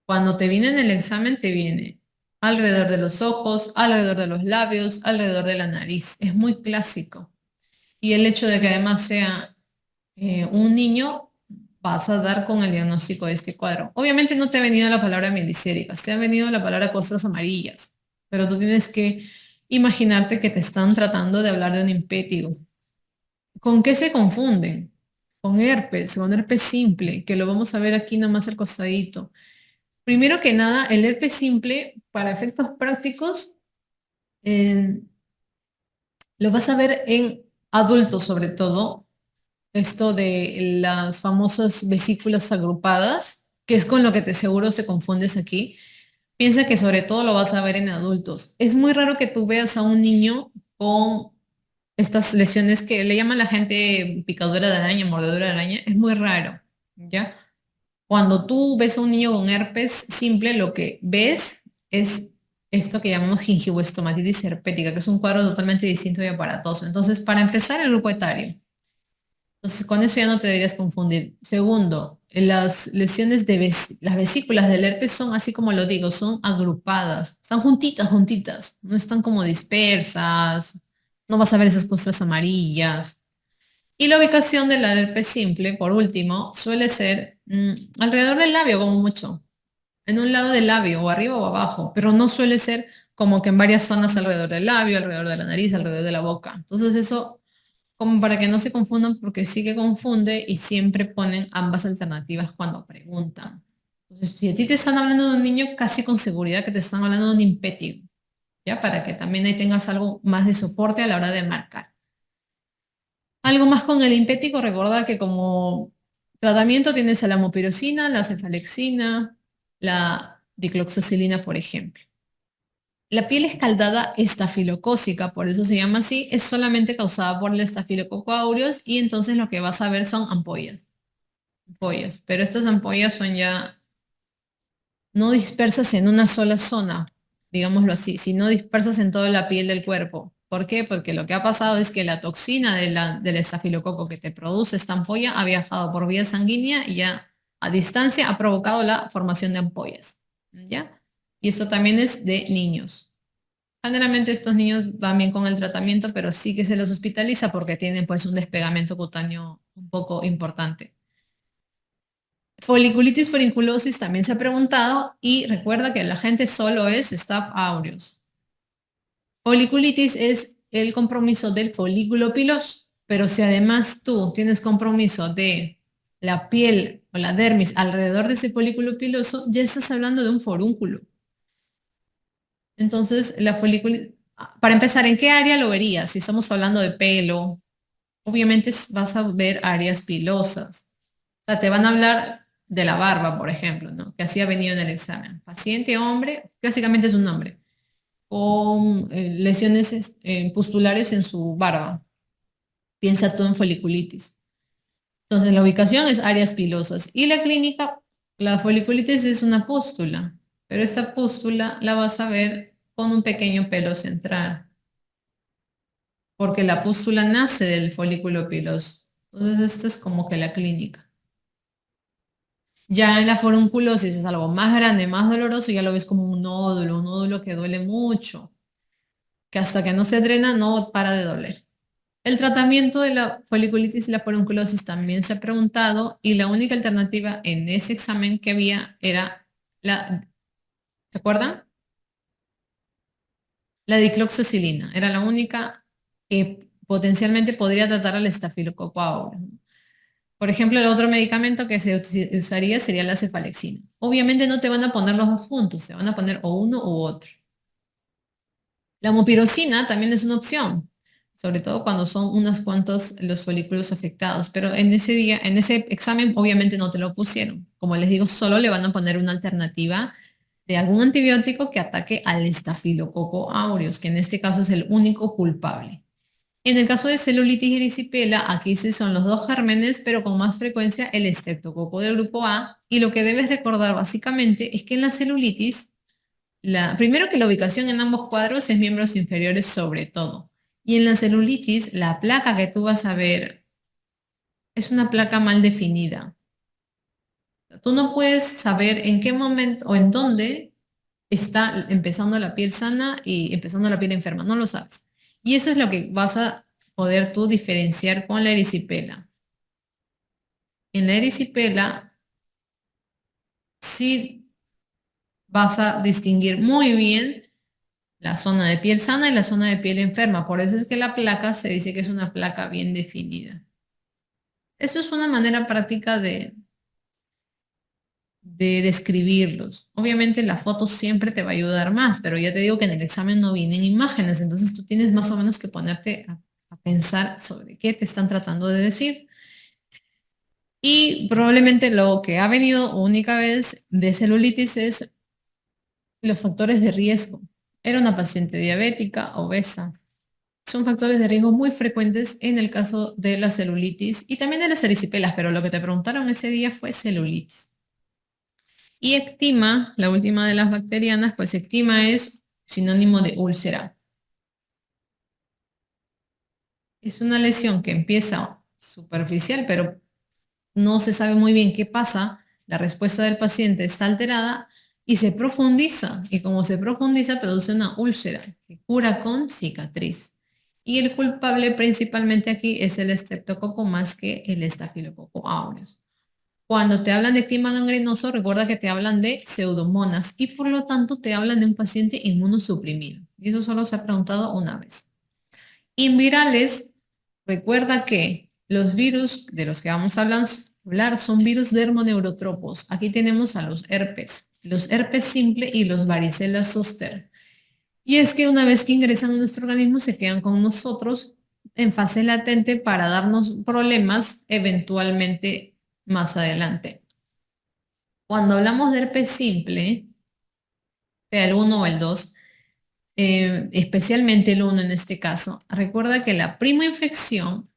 Cuando te viene en el examen, te viene alrededor de los ojos, alrededor de los labios, alrededor de la nariz. Es muy clásico. Y el hecho de que además sea un niño, vas a dar con el diagnóstico de este cuadro. Obviamente no te ha venido la palabra mielicéricas, te ha venido la palabra costras amarillas, pero tú tienes que imaginarte que te están tratando de hablar de un impétigo. ¿Con qué se confunden? Con herpes simple, que lo vamos a ver aquí nomás al costadito. Primero que nada, el herpes simple, para efectos prácticos, eh, lo vas a ver en adultos sobre todo, esto de las famosas vesículas agrupadas, que es con lo que te seguro te confundes aquí. Piensa que sobre todo lo vas a ver en adultos. Es muy raro que tú veas a un niño con estas lesiones que le llaman la gente picadura de araña, mordedura de araña. Es muy raro, ¿ya? Cuando tú ves a un niño con herpes simple, lo que ves es esto que llamamos gingivoestomatitis herpética, que es un cuadro totalmente distinto y aparatoso. Entonces, para empezar, el grupo etario. Entonces, con eso ya no te deberías confundir. Segundo, las lesiones las vesículas del herpes son, así como lo digo, son agrupadas. Están juntitas, juntitas. No están como dispersas. No vas a ver esas costras amarillas. Y la ubicación del herpes simple, por último, suele ser alrededor del labio, como mucho. En un lado del labio, o arriba o abajo. Pero no suele ser como que en varias zonas alrededor del labio, alrededor de la nariz, alrededor de la boca. Entonces, eso como para que no se confundan, porque sí que confunde y siempre ponen ambas alternativas cuando preguntan. Entonces, si a ti te están hablando de un niño, casi con seguridad que te están hablando de un impétigo, ¿ya? Para que también ahí tengas algo más de soporte a la hora de marcar. Algo más con el impético, recordar que como tratamiento tienes la amopirocina, la cefalexina, la dicloxacilina, por ejemplo. La piel escaldada estafilocócica, por eso se llama así, es solamente causada por el estafilococo aureus y entonces lo que vas a ver son ampollas, ampollas. Pero estas ampollas son ya no dispersas en una sola zona, digámoslo así, sino dispersas en toda la piel del cuerpo. ¿Por qué? Porque lo que ha pasado es que la toxina del estafilococo que te produce esta ampolla ha viajado por vía sanguínea y ya a distancia ha provocado la formación de ampollas, ¿ya? Y eso también es de niños. Generalmente estos niños van bien con el tratamiento, pero sí que se los hospitaliza porque tienen pues un despegamento cutáneo un poco importante. Foliculitis foliculosis también se ha preguntado y recuerda que el agente solo es Staph aureus. Foliculitis es el compromiso del folículo piloso, pero si además tú tienes compromiso de la piel o la dermis alrededor de ese folículo piloso, ya estás hablando de un forúnculo. Entonces, la foliculitis, para empezar, ¿en qué área lo verías? Si estamos hablando de pelo, obviamente vas a ver áreas pilosas. O sea, te van a hablar de la barba, por ejemplo, ¿no? Que así ha venido en el examen. Paciente hombre, básicamente es un hombre, con lesiones pustulares en su barba. Piensa tú en foliculitis. Entonces, la ubicación es áreas pilosas. Y la clínica, la foliculitis es una pústula, pero esta pústula la vas a ver con un pequeño pelo central, porque la pústula nace del folículo piloso. Entonces, esto es como que la clínica. Ya en la forunculosis es algo más grande, más doloroso, ya lo ves como un nódulo que duele mucho, que hasta que no se drena no para de doler. El tratamiento de la foliculitis y la forunculosis también se ha preguntado y la única alternativa en ese examen que había era la, ¿se acuerdan? La dicloxacilina. Era la única que potencialmente podría tratar al estafilococo aureus. Por ejemplo, el otro medicamento que se usaría sería la cefalexina. Obviamente no te van a poner los dos juntos, te van a poner o uno u otro. La mupirocina también es una opción, sobre todo cuando son unos cuantos los folículos afectados, pero en ese día, en ese examen obviamente no te lo pusieron. Como les digo, solo le van a poner una alternativa de algún antibiótico que ataque al estafilococo aureus, que en este caso es el único culpable. En el caso de celulitis y erisipela, aquí sí son los dos gérmenes, pero con más frecuencia el estreptococo del grupo A. Y lo que debes recordar básicamente es que en la celulitis primero que la ubicación en ambos cuadros es miembros inferiores sobre todo. Y en la celulitis, la placa que tú vas a ver es una placa mal definida. Tú no puedes saber en qué momento o en dónde está empezando la piel sana y empezando la piel enferma. No lo sabes. Y eso es lo que vas a poder tú diferenciar con la erisipela. En la erisipela sí vas a distinguir muy bien la zona de piel sana y la zona de piel enferma. Por eso es que la placa se dice que es una placa bien definida. Eso es una manera práctica de describirlos. Obviamente la foto siempre te va a ayudar más, pero ya te digo que en el examen no vienen imágenes, entonces tú tienes más o menos que ponerte a pensar sobre qué te están tratando de decir. Y probablemente lo que ha venido única vez de celulitis es los factores de riesgo. Era una paciente diabética, obesa. Son factores de riesgo muy frecuentes en el caso de la celulitis y también de las erisipelas, pero lo que te preguntaron ese día fue celulitis. Y ectima, la última de las bacterianas, pues ectima es sinónimo de úlcera. Es una lesión que empieza superficial, pero no se sabe muy bien qué pasa. La respuesta del paciente está alterada y se profundiza. Y como se profundiza, produce una úlcera que cura con cicatriz. Y el culpable principalmente aquí es el estreptococo más que el estafilococo aureus. Cuando te hablan de clima gangrenoso, recuerda que te hablan de pseudomonas y por lo tanto te hablan de un paciente inmunosuprimido. Y eso solo se ha preguntado una vez. Y virales, recuerda que los virus de los que vamos a hablar son virus dermoneurotropos. Aquí tenemos a los herpes simple y los varicela zoster. Y es que una vez que ingresan a nuestro organismo se quedan con nosotros en fase latente para darnos problemas eventualmente más adelante. Cuando hablamos de herpes simple, sea el uno o el 2, especialmente el uno en este caso, recuerda que la prima infección,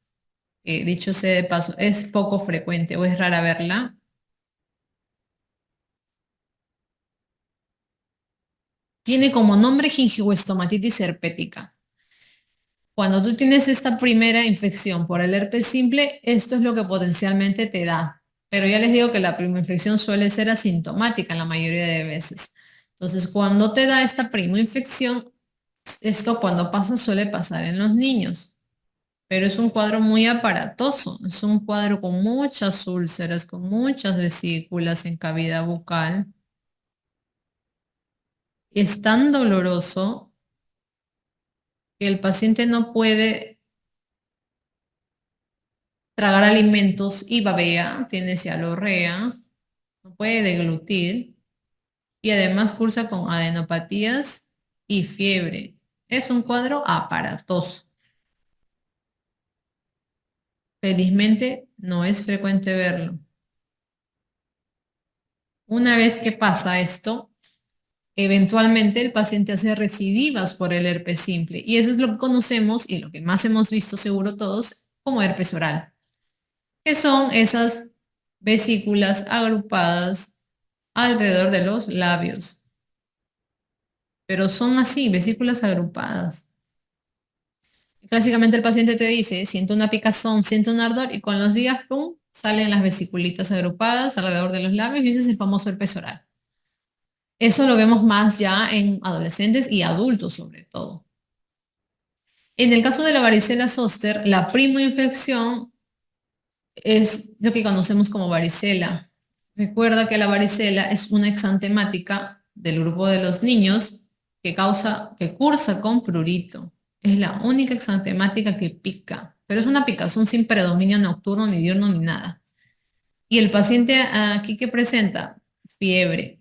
que dicho sea de paso, es poco frecuente o es rara verla, tiene como nombre gingivoestomatitis herpética. Cuando tú tienes esta primera infección por el herpes simple, esto es lo que potencialmente te da. Pero ya les digo que la prima infección suele ser asintomática la mayoría de veces. Entonces, cuando te da esta prima infección, esto cuando pasa suele pasar en los niños. Pero es un cuadro muy aparatoso. Es un cuadro con muchas úlceras, con muchas vesículas en cavidad bucal. Es tan doloroso que el paciente no puede tragar alimentos y babea, tiene cialorrea, no puede deglutir y además cursa con adenopatías y fiebre. Es un cuadro aparatoso. Felizmente no es frecuente verlo. Una vez que pasa esto, eventualmente el paciente hace recidivas por el herpes simple y eso es lo que conocemos y lo que más hemos visto seguro todos como herpes oral, que son esas vesículas agrupadas alrededor de los labios, pero son así, vesículas agrupadas. Clásicamente el paciente te dice, siento una picazón, siento un ardor y con los días, ¡pum!, salen las vesiculitas agrupadas alrededor de los labios y ese es el famoso herpes oral. Eso lo vemos más ya en adolescentes y adultos sobre todo. En el caso de la varicela zoster, la prima infección es lo que conocemos como varicela. Recuerda que la varicela es una exantemática del grupo de los niños que cursa con prurito. Es la única exantemática que pica, pero es una picazón sin predominio nocturno, ni diurno, ni nada. Y el paciente aquí que presenta fiebre,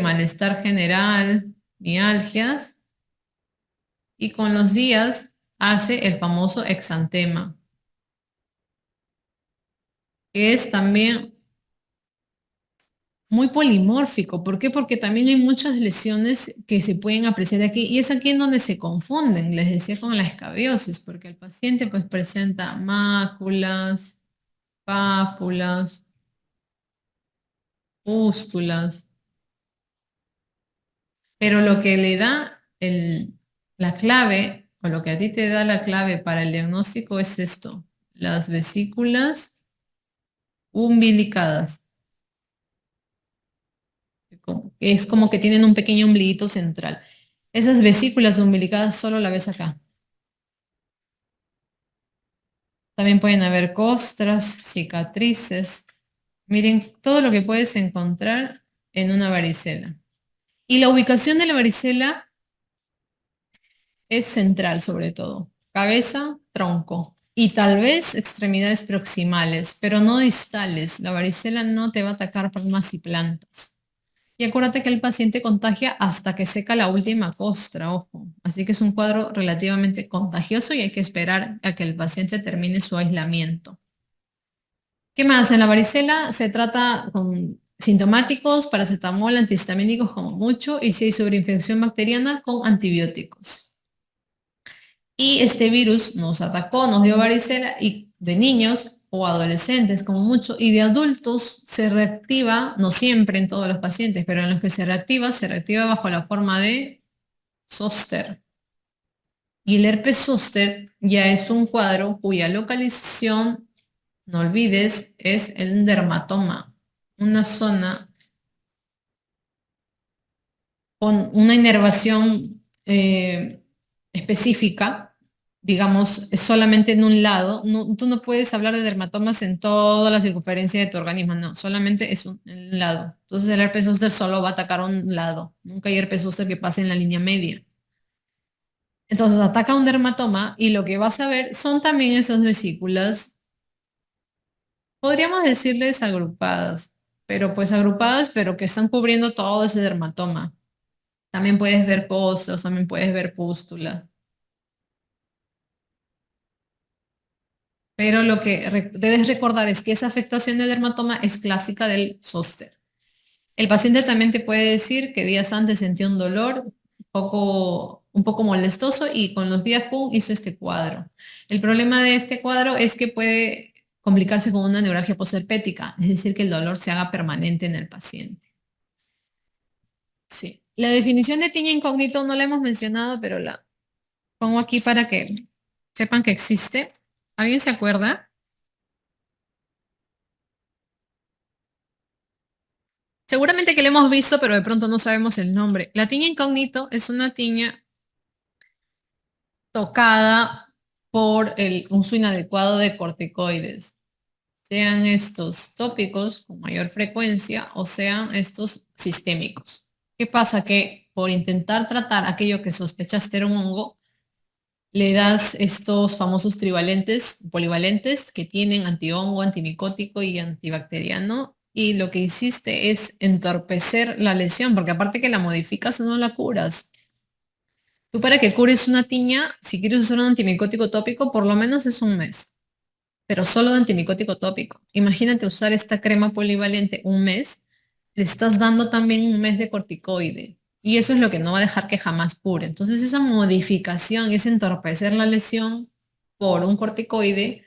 malestar general, mialgias, y con los días hace el famoso exantema, que es también muy polimórfico. ¿Por qué? Porque también hay muchas lesiones que se pueden apreciar aquí y es aquí en donde se confunden, les decía, con la escabiosis, porque el paciente pues presenta máculas, pápulas, pústulas, pero lo que le da la clave, o lo que a ti te da la clave para el diagnóstico es esto, las vesículas umbilicadas. Es como que tienen un pequeño ombliguito central. Esas vesículas umbilicadas solo la ves acá. También pueden haber costras, cicatrices. Miren todo lo que puedes encontrar en una varicela. Y la ubicación de la varicela es central sobre todo. Cabeza, tronco y tal vez extremidades proximales, pero no distales. La varicela no te va a atacar palmas y plantas. Y acuérdate que el paciente contagia hasta que seca la última costra, ojo. Así que es un cuadro relativamente contagioso y hay que esperar a que el paciente termine su aislamiento. ¿Qué más? En la varicela se trata con sintomáticos, paracetamol, antihistamínicos como mucho, y si hay sobreinfección bacteriana, con antibióticos. Y este virus nos atacó, nos dio varicela y de niños o adolescentes como mucho, y de adultos se reactiva, no siempre en todos los pacientes, pero en los que se reactiva bajo la forma de zóster. Y el herpes zóster ya es un cuadro cuya localización, no olvides, es el dermatoma, una zona con una inervación específica, digamos, es solamente en un lado. No, tú no puedes hablar de dermatomas en toda la circunferencia de tu organismo, no, solamente es en un lado. Entonces el herpes zóster solo va a atacar un lado. Nunca hay herpes zóster que pase en la línea media. Entonces ataca un dermatoma y lo que vas a ver son también esas vesículas, podríamos decirles agrupadas, pero pues agrupadas, pero que están cubriendo todo ese dermatoma. También puedes ver costras, también puedes ver pústulas. Pero lo que debes recordar es que esa afectación de dermatoma es clásica del zóster. El paciente también te puede decir que días antes sentía un dolor un poco molestoso y con los días, pum, hizo este cuadro. El problema de este cuadro es que puede complicarse con una neuralgia posherpética, es decir, que el dolor se haga permanente en el paciente. Sí. La definición de tiña incógnito no la hemos mencionado, pero la pongo aquí para que sepan que existe. ¿Alguien se acuerda? Seguramente que la hemos visto, pero de pronto no sabemos el nombre. La tiña incógnito es una tiña tocada por el uso inadecuado de corticoides, sean estos tópicos con mayor frecuencia o sean estos sistémicos. ¿Qué pasa? Que por intentar tratar aquello que sospechaste era un hongo, le das estos famosos trivalentes, polivalentes, que tienen antihongo, antimicótico y antibacteriano, y lo que hiciste es entorpecer la lesión, porque aparte que la modificas, no la curas. Tú para que cures una tiña, si quieres usar un antimicótico tópico, por lo menos es un mes. pero solo de antimicótico tópico. Imagínate usar esta crema polivalente un mes, le estás dando también un mes de corticoide. Y eso es lo que no va a dejar que jamás cure. Entonces esa modificación, ese entorpecer la lesión por un corticoide,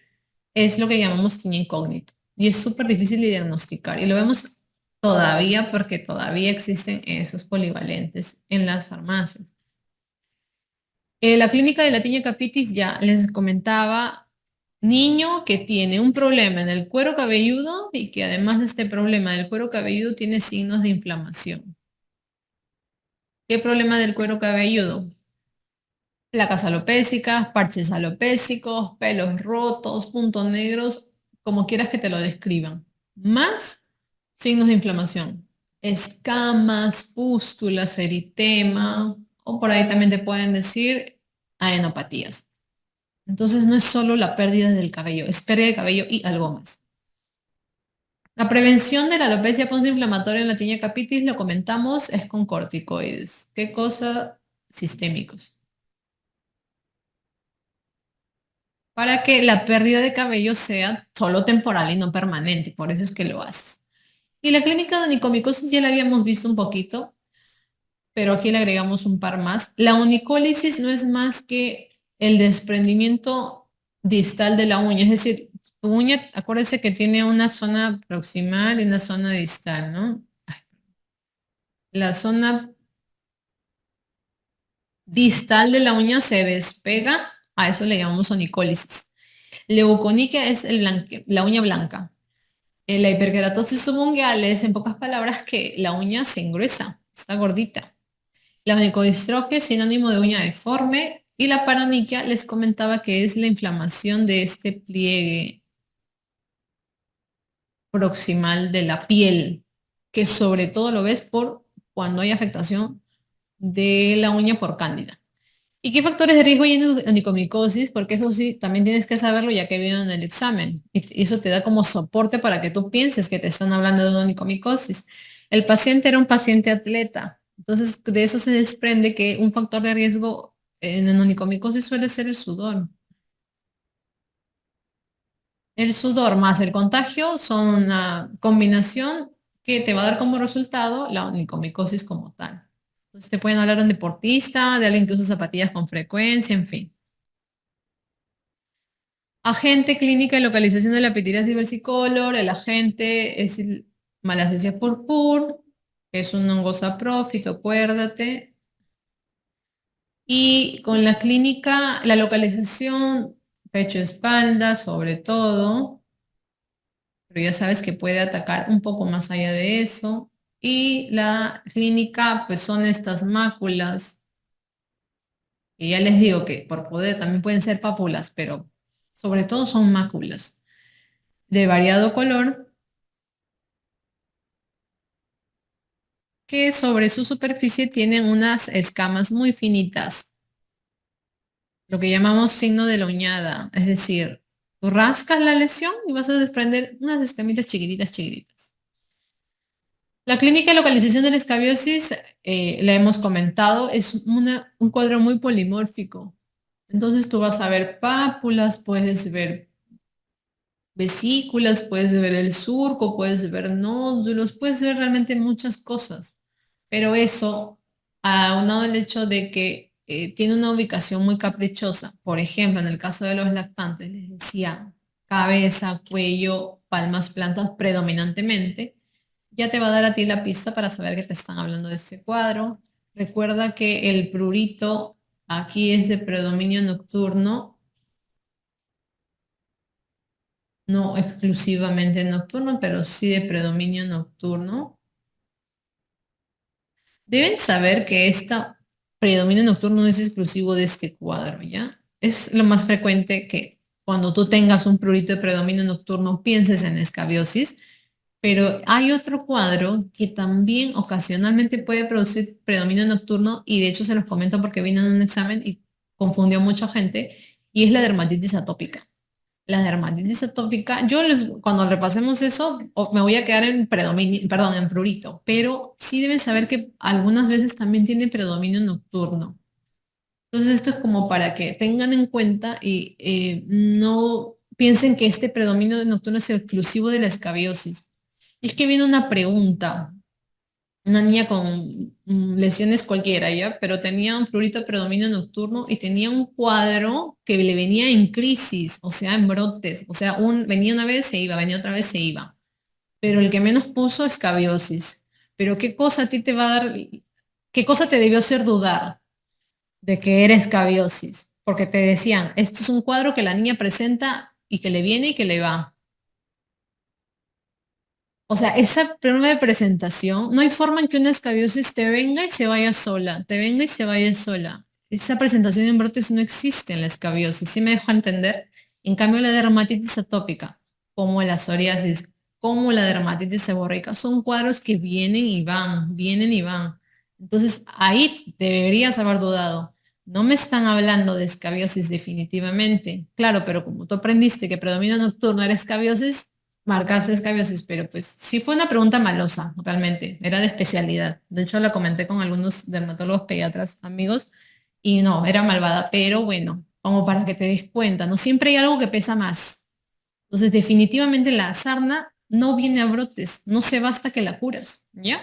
es lo que llamamos tiño incógnito. Y es súper difícil de diagnosticar. Y lo vemos todavía porque todavía existen esos polivalentes en las farmacias. La clínica de la tiña capitis ya les comentaba, niño que tiene un problema en el cuero cabelludo y que además de este problema del cuero cabelludo tiene signos de inflamación. ¿Qué problema del cuero cabelludo? Placas alopécicas, parches alopécicos, pelos rotos, puntos negros, como quieras que te lo describan. Más signos de inflamación. Escamas, pústulas, eritema, o por ahí también te pueden decir adenopatías. Entonces no es solo la pérdida del cabello, es pérdida de cabello y algo más. La prevención de la alopecia postinflamatoria en la tiña capitis, lo comentamos, es con corticoides. ¿Qué cosa? Sistémicos. Para que la pérdida de cabello sea solo temporal y no permanente, por eso es que lo haces. Y la clínica de onicomicosis ya la habíamos visto un poquito, pero aquí le agregamos un par más. La onicólisis no es más que el desprendimiento distal de la uña, es decir, tu uña, acuérdese que tiene una zona proximal y una zona distal, ¿no? La zona distal de la uña se despega, a eso le llamamos onicólisis. Leuconiquia es la uña blanca. La hiperkeratosis subungual es, en pocas palabras, que la uña se engruesa, está gordita. La onicodistrofia es sinónimo de uña deforme y la paroniquia les comentaba que es la inflamación de este pliegue proximal de la piel, que sobre todo lo ves por cuando hay afectación de la uña por cándida. ¿Y qué factores de riesgo hay en onicomicosis? Porque eso sí, también tienes que saberlo ya que viene en el examen. Y eso te da como soporte para que tú pienses que te están hablando de una onicomicosis. El paciente era un paciente atleta. Entonces, de eso se desprende que un factor de riesgo en la onicomicosis suele ser el sudor. El sudor más el contagio son una combinación que te va a dar como resultado la onicomicosis como tal. Entonces, te pueden hablar de un deportista, de alguien que usa zapatillas con frecuencia, en fin. Agente clínica y localización de la pitiriasis versicolor. El agente es el Malassezia purpur, que es un hongo saprófito, acuérdate. Y con la clínica, la localización, pecho-espalda sobre todo, pero ya sabes que puede atacar un poco más allá de eso. Y la clínica, pues son estas máculas, que ya les digo que por poder también pueden ser pápulas, pero sobre todo son máculas de variado color que sobre su superficie tienen unas escamas muy finitas, lo que llamamos signo de la uñada, es decir, tú rascas la lesión y vas a desprender unas escamitas chiquititas, chiquititas. La clínica de localización de la escabiosis, la hemos comentado, es un cuadro muy polimórfico. Entonces tú vas a ver pápulas, puedes ver vesículas, puedes ver el surco, puedes ver nódulos, puedes ver realmente muchas cosas. Pero eso, aunado al hecho de que tiene una ubicación muy caprichosa, por ejemplo, en el caso de los lactantes, les decía cabeza, cuello, palmas, plantas predominantemente, ya te va a dar a ti la pista para saber que te están hablando de este cuadro. Recuerda que el prurito aquí es de predominio nocturno, no exclusivamente nocturno, pero sí de predominio nocturno. Deben saber que este predominio nocturno no es exclusivo de este cuadro, ¿ya? Es lo más frecuente que cuando tú tengas un prurito de predominio nocturno pienses en escabiosis, pero hay otro cuadro que también ocasionalmente puede producir predominio nocturno y de hecho se los comento porque vino en un examen y confundió a mucha gente y es la dermatitis atópica. La dermatitis atópica, cuando repasemos eso, me voy a quedar en predominio, perdón, en prurito, pero sí deben saber que algunas veces también tiene predominio nocturno. Entonces esto es como para que tengan en cuenta y no piensen que este predominio nocturno es exclusivo de la escabiosis. Y es que viene una pregunta, una niña con lesiones cualquiera, ¿ya? Pero tenía un prurito de predominio nocturno y tenía un cuadro que le venía en crisis, o sea, en brotes. O sea, venía una vez, se iba, venía otra vez, se iba. Pero el que menos puso escabiosis. Pero ¿qué cosa a ti te va a dar, qué cosa te debió hacer dudar de que era escabiosis? Porque te decían, esto es un cuadro que la niña presenta y que le viene y que le va. O sea, esa prueba de presentación, no hay forma en que una escabiosis te venga y se vaya sola, te venga y se vaya sola. Esa presentación en brotes no existe en la escabiosis, ¿sí me dejo entender? En cambio, la dermatitis atópica, como la psoriasis, como la dermatitis seborreica, son cuadros que vienen y van, vienen y van. Entonces, ahí deberías haber dudado. No me están hablando de escabiosis definitivamente. Claro, pero como tú aprendiste que predomina nocturno era escabiosis, marcaste escabiosis, pero pues sí fue una pregunta malosa, realmente. Era de especialidad. De hecho, la comenté con algunos dermatólogos pediatras amigos y no, era malvada, pero bueno, como para que te des cuenta, no siempre hay algo que pesa más. Entonces, definitivamente la sarna no viene a brotes, no se basta que la curas, ¿ya?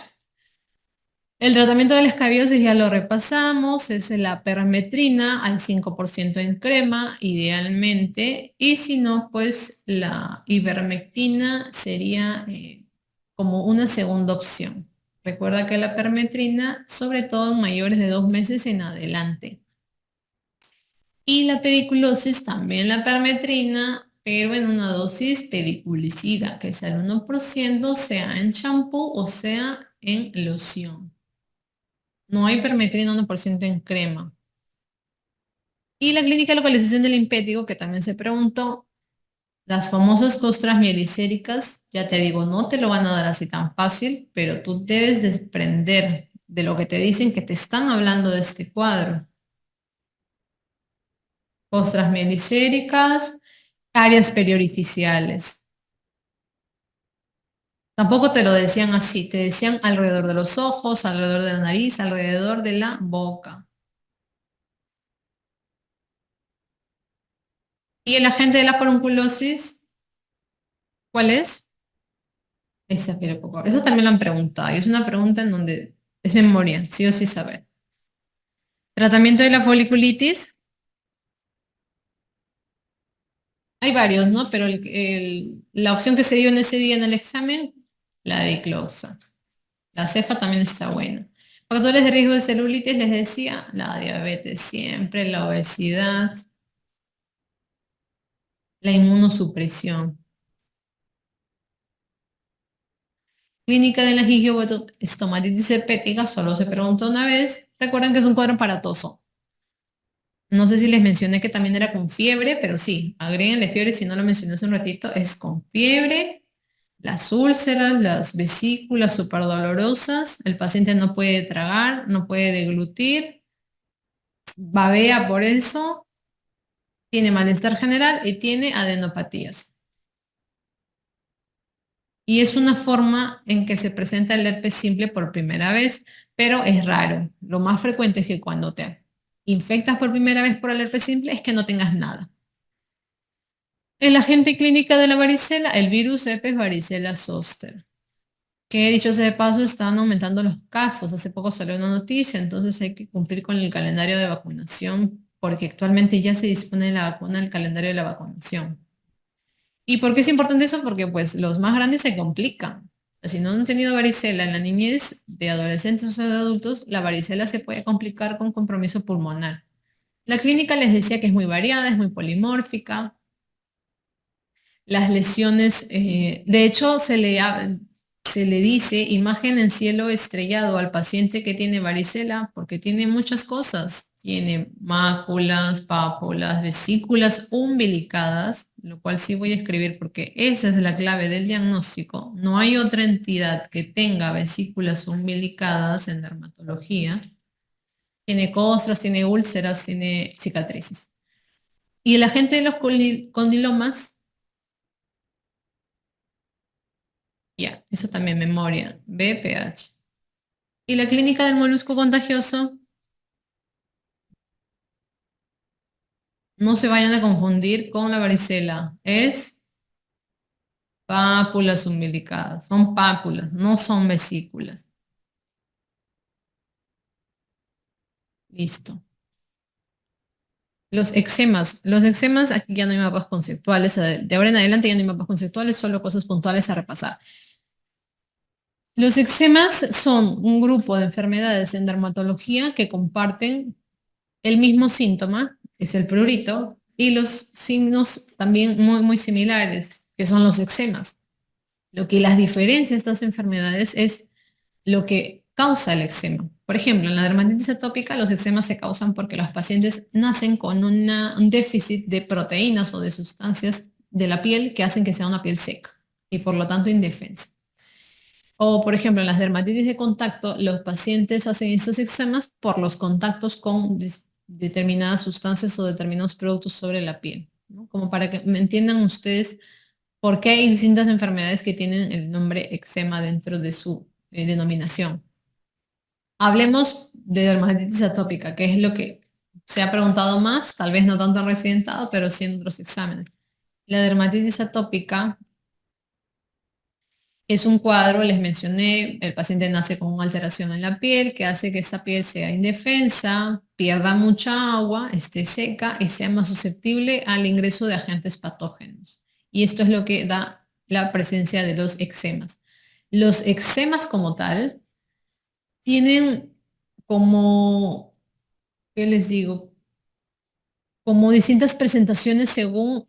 El tratamiento de la escabiosis ya lo repasamos, es la permetrina al 5% en crema, idealmente, y si no, pues la ivermectina sería como una segunda opción. Recuerda que la permetrina, sobre todo en mayores de 2 meses en adelante. Y la pediculosis, también la permetrina, pero en una dosis pediculicida, que es al 1%, sea en champú o sea en loción. No hay permetrina 1% en crema. Y la clínica de localización del impétigo, que también se preguntó, las famosas costras mielicéricas, ya te digo, no te lo van a dar así tan fácil, pero tú debes desprender de lo que te dicen que te están hablando de este cuadro. Costras mielicéricas, áreas periorificiales. Tampoco te lo decían así, te decían alrededor de los ojos, alrededor de la nariz, alrededor de la boca. Y el agente de la forunculosis, ¿cuál es? Esa piropoco. Eso también lo han preguntado. Y es una pregunta en donde es memoria, sí o sí saber. Tratamiento de la foliculitis. Hay varios, ¿no? Pero la opción que se dio en ese día en el examen, la dicloxa. La cefa también está buena. Factores de riesgo de celulitis, les decía, la diabetes siempre, la obesidad, la inmunosupresión. Clínica de la estomatitis herpética, solo se preguntó una vez. Recuerden que es un cuadro aparatoso. No sé si les mencioné que también era con fiebre, pero sí, agréguenle fiebre, si no lo mencioné hace un ratito, es con fiebre, las úlceras, las vesículas superdolorosas, el paciente no puede tragar, no puede deglutir, babea por eso, tiene malestar general y tiene adenopatías. Y es una forma en que se presenta el herpes simple por primera vez, pero es raro. Lo más frecuente es que cuando te infectas por primera vez por el herpes simple es que no tengas nada. El agente clínica de la varicela, el virus herpes varicela zoster, que dicho sea de paso están aumentando los casos. Hace poco salió una noticia, entonces hay que cumplir con el calendario de vacunación, porque actualmente ya se dispone de la vacuna, el calendario de la vacunación. ¿Y por qué es importante eso? Porque pues los más grandes se complican. Si no han tenido varicela en la niñez de adolescentes o de adultos, la varicela se puede complicar con compromiso pulmonar. La clínica les decía que es muy variada, es muy polimórfica. Las lesiones, de hecho, se le dice imagen en cielo estrellado al paciente que tiene varicela porque tiene muchas cosas. Tiene máculas, pápulas, vesículas umbilicadas, lo cual sí voy a escribir porque esa es la clave del diagnóstico. No hay otra entidad que tenga vesículas umbilicadas en dermatología. Tiene costras, tiene úlceras, tiene cicatrices. Y el agente de los condilomas. Ya, eso también memoria, BPH. Y la clínica del molusco contagioso, No se vayan a confundir con la varicela. Es pápulas umbilicadas. Son pápulas, no son vesículas. Listo. Los eczemas. Los eczemas, aquí ya no hay mapas conceptuales. De ahora en adelante ya no hay mapas conceptuales, solo cosas puntuales a repasar. Los eczemas son un grupo de enfermedades en dermatología que comparten el mismo síntoma, es el prurito, y los signos también muy similares, que son los eczemas. Lo que las diferencia estas enfermedades es lo que causa el eczema. Por ejemplo, en la dermatitis atópica los eczemas se causan porque los pacientes nacen con un déficit de proteínas o de sustancias de la piel que hacen que sea una piel seca y por lo tanto indefensa. O, por ejemplo, en las dermatitis de contacto, los pacientes hacen estos eczemas por los contactos con determinadas sustancias o determinados productos sobre la piel, ¿no? Como para que me entiendan ustedes por qué hay distintas enfermedades que tienen el nombre eczema dentro de su denominación. Hablemos de dermatitis atópica, que es lo que se ha preguntado más, tal vez no tanto en residentado, pero sí en otros exámenes. La dermatitis atópica es un cuadro, les mencioné, el paciente nace con una alteración en la piel que hace que esta piel sea indefensa, pierda mucha agua, esté seca y sea más susceptible al ingreso de agentes patógenos. Y esto es lo que da la presencia de los eczemas. Los eczemas como tal tienen como, ¿qué les digo? Como distintas presentaciones según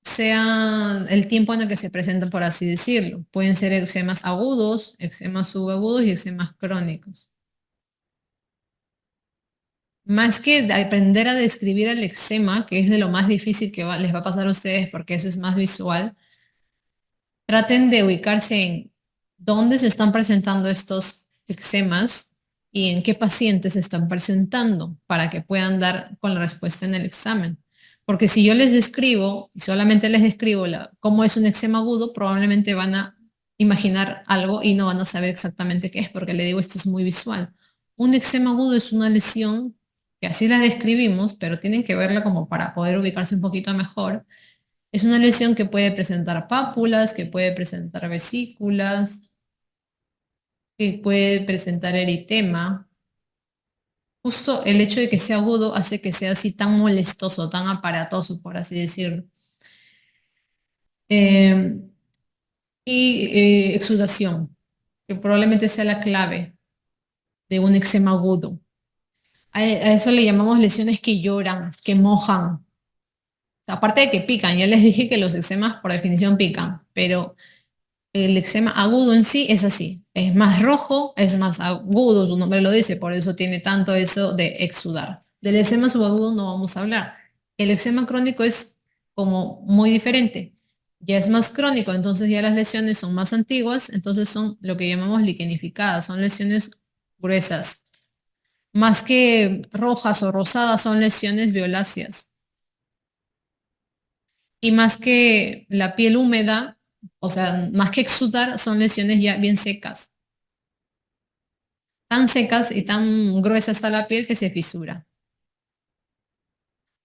sea el tiempo en el que se presentan, por así decirlo. Pueden ser eczemas agudos, eczemas subagudos y eczemas crónicos. Más que aprender a describir el eczema, que es de lo más difícil que les va a pasar a ustedes porque eso es más visual, traten de ubicarse en dónde se están presentando estos eczemas y en qué pacientes se están presentando para que puedan dar con la respuesta en el examen. Porque si yo les describo y solamente les describo cómo es un eczema agudo, probablemente van a imaginar algo y no van a saber exactamente qué es, porque le digo, esto es muy visual. Un eczema agudo es una lesión que así la describimos, pero tienen que verla como para poder ubicarse un poquito mejor. Es una lesión que puede presentar pápulas, que puede presentar vesículas, que puede presentar eritema. Justo el hecho de que sea agudo hace que sea así tan molestoso, tan aparatoso, por así decirlo. Eh, exudación, que probablemente sea la clave de un eczema agudo. A eso le llamamos lesiones que lloran, que mojan. Aparte de que pican, ya les dije que los eczemas por definición pican, pero el eczema agudo en sí es así, es más rojo, es más agudo, su nombre lo dice, por eso tiene tanto eso de exudar. Del eczema subagudo no vamos a hablar. El eczema crónico es como muy diferente, ya es más crónico, entonces ya las lesiones son más antiguas, entonces son lo que llamamos liquenificadas, son lesiones gruesas. Más que rojas o rosadas, son lesiones violáceas. Y más que la piel húmeda, o sea, más que exudar, son lesiones ya bien secas. Tan secas y tan gruesa está la piel que se fisura.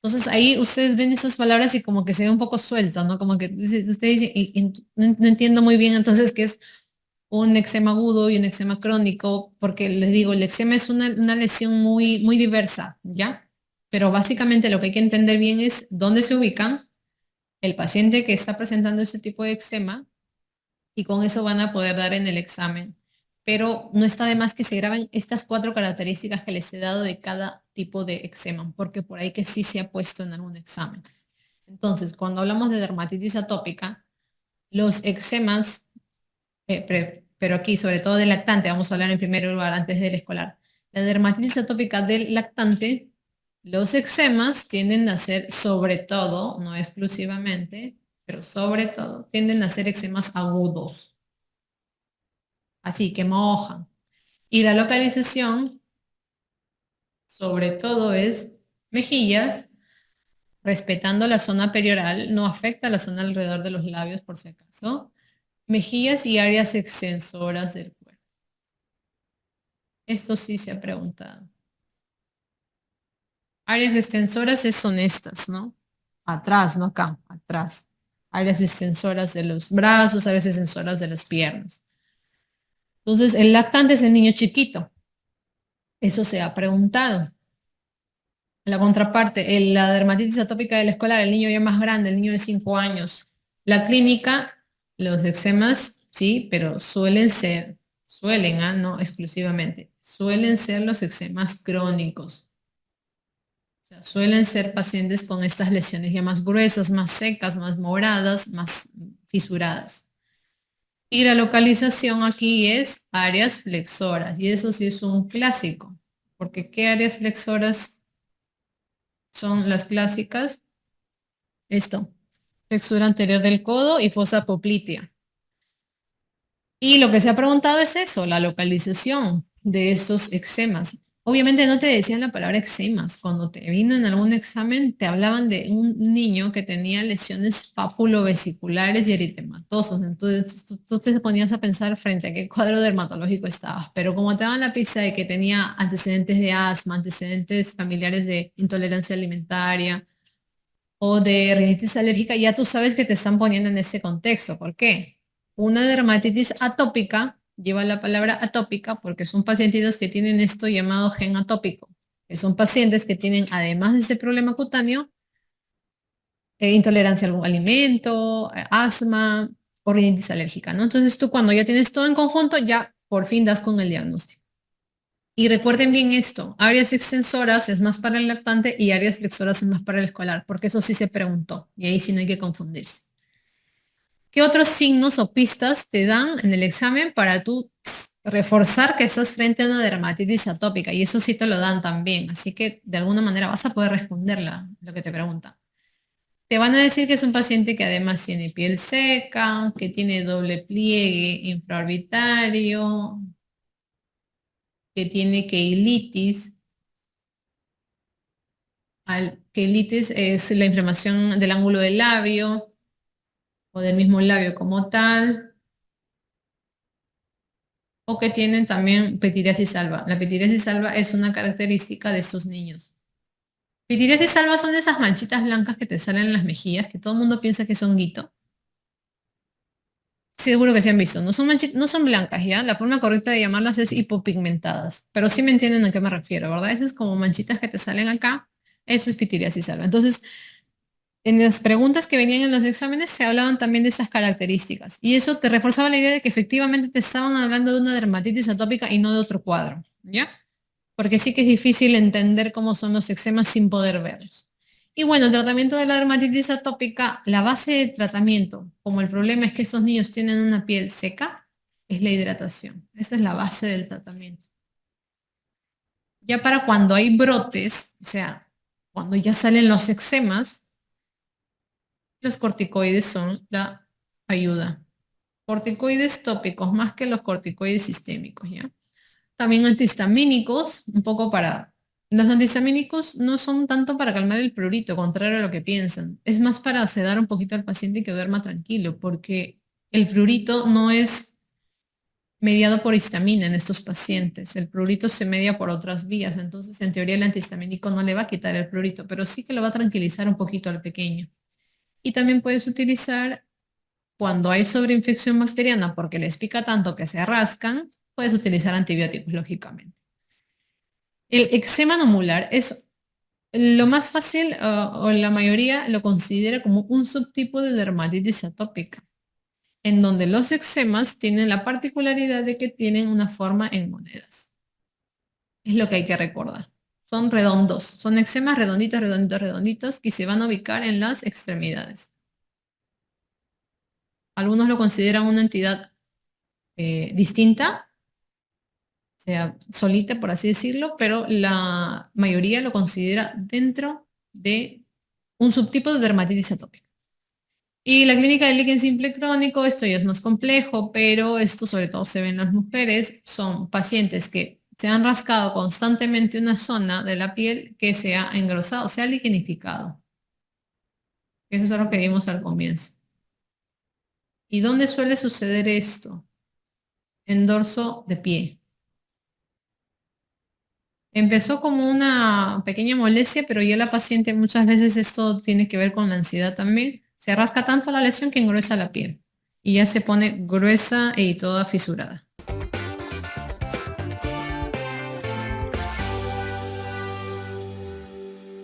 Entonces ahí ustedes ven esas palabras y como que se ve un poco suelto, ¿no? Como que usted dice, no entiendo muy bien entonces qué es un eczema agudo y un eczema crónico, porque les digo, el eczema es una lesión muy diversa, ¿ya? Pero básicamente lo que hay que entender bien es dónde se ubican el paciente que está presentando ese tipo de eczema y con eso van a poder dar en el examen. Pero no está de más que se graben estas 4 características que les he dado de cada tipo de eczema, porque por ahí que sí se ha puesto en algún examen. Entonces, cuando hablamos de dermatitis atópica, los eczemas, pero aquí sobre todo del lactante, vamos a hablar en primer lugar antes del escolar. La dermatitis atópica del lactante, los eczemas tienden a ser sobre todo, no exclusivamente, pero sobre todo, tienden a ser eczemas agudos. Así que mojan. Y la localización, sobre todo, es mejillas, respetando la zona perioral, no afecta la zona alrededor de los labios por si acaso. Mejillas y áreas extensoras del cuerpo. Esto sí se ha preguntado. Áreas extensoras son estas, ¿no? Atrás, no acá, atrás. Áreas extensoras de los brazos, áreas extensoras de las piernas. Entonces, el lactante es el niño chiquito. Eso se ha preguntado. La contraparte, la dermatitis atópica del escolar, el niño ya más grande, el niño de 5 años. La clínica, los eczemas, sí, pero suelen, no exclusivamente, suelen ser los eczemas crónicos. O sea, suelen ser pacientes con estas lesiones ya más gruesas, más secas, más moradas, más fisuradas. Y la localización aquí es áreas flexoras, y eso sí es un clásico, porque ¿qué áreas flexoras son las clásicas? Esto, flexura anterior del codo y fosa poplitea. Y lo que se ha preguntado es eso, la localización de estos eczemas. Obviamente no te decían la palabra eczemas. Cuando te vino en algún examen, te hablaban de un niño que tenía lesiones papulovesiculares y eritematosas. Entonces tú te ponías a pensar frente a qué cuadro dermatológico estabas. Pero como te daban la pista de que tenía antecedentes de asma, antecedentes familiares de intolerancia alimentaria, o de rinitis alérgica, ya tú sabes que te están poniendo en este contexto. ¿Por qué? Una dermatitis atópica lleva la palabra atópica porque son pacientitos que tienen esto llamado gen atópico, que son pacientes que tienen, además de este problema cutáneo, intolerancia a algún alimento, asma o rinitis alérgica, ¿no? Entonces tú cuando ya tienes todo en conjunto, ya por fin das con el diagnóstico. Y recuerden bien esto, áreas extensoras es más para el lactante y áreas flexoras es más para el escolar, porque eso sí se preguntó y ahí sí no hay que confundirse. ¿Qué otros signos o pistas te dan en el examen para tú reforzar que estás frente a una dermatitis atópica? Y eso sí te lo dan también, así que de alguna manera vas a poder responderla, lo que te pregunta. Te van a decir que es un paciente que además tiene piel seca, que tiene doble pliegue infraorbitario, que tiene queilitis. Queilitis es la inflamación del ángulo del labio o del mismo labio como tal, o que tienen también pitiriasis alba. La pitiriasis alba es una característica de estos niños. Pitiriasis alba son esas manchitas blancas que te salen en las mejillas, que todo el mundo piensa que son guito. Seguro que se han visto. No son blancas, ¿ya? La forma correcta de llamarlas es hipopigmentadas, pero sí me entienden a qué me refiero, ¿verdad? Esas como manchitas que te salen acá, eso es pitiriasis alba. Entonces, en las preguntas que venían en los exámenes se hablaban también de esas características y eso te reforzaba la idea de que efectivamente te estaban hablando de una dermatitis atópica y no de otro cuadro, ¿ya? Porque sí que es difícil entender cómo son los eczemas sin poder verlos. Y bueno, el tratamiento de la dermatitis atópica, la base de tratamiento, como el problema es que esos niños tienen una piel seca, es la hidratación. Esa es la base del tratamiento. Ya para cuando hay brotes, o sea, cuando ya salen los eczemas, los corticoides son la ayuda. Corticoides tópicos más que los corticoides sistémicos, ¿ya? También antihistamínicos, un poco para... Los antihistamínicos no son tanto para calmar el prurito, contrario a lo que piensan. Es más para sedar un poquito al paciente y que duerma tranquilo, porque el prurito no es mediado por histamina en estos pacientes. El prurito se media por otras vías, entonces en teoría el antihistamínico no le va a quitar el prurito, pero sí que lo va a tranquilizar un poquito al pequeño. Y también puedes utilizar cuando hay sobreinfección bacteriana porque les pica tanto que se rascan, puedes utilizar antibióticos, lógicamente. El eczema nomular es lo más fácil o la mayoría lo considera como un subtipo de dermatitis atópica, en donde los eczemas tienen la particularidad de que tienen una forma en monedas. Es lo que hay que recordar. Son redondos, son eczemas redonditos, redonditos, redonditos que se van a ubicar en las extremidades. Algunos lo consideran una entidad distinta, o sea, solita, por así decirlo, pero la mayoría lo considera dentro de un subtipo de dermatitis atópica. Y la clínica del líquen simple crónico, esto ya es más complejo, pero esto sobre todo se ve en las mujeres, son pacientes que se han rascado constantemente una zona de la piel que se ha engrosado, se ha liquenificado. Eso es algo que vimos al comienzo. ¿Y dónde suele suceder esto? En dorso de pie. Empezó como una pequeña molestia, pero ya la paciente muchas veces esto tiene que ver con la ansiedad también. Se rasca tanto la lesión que engruesa la piel y ya se pone gruesa y toda fisurada.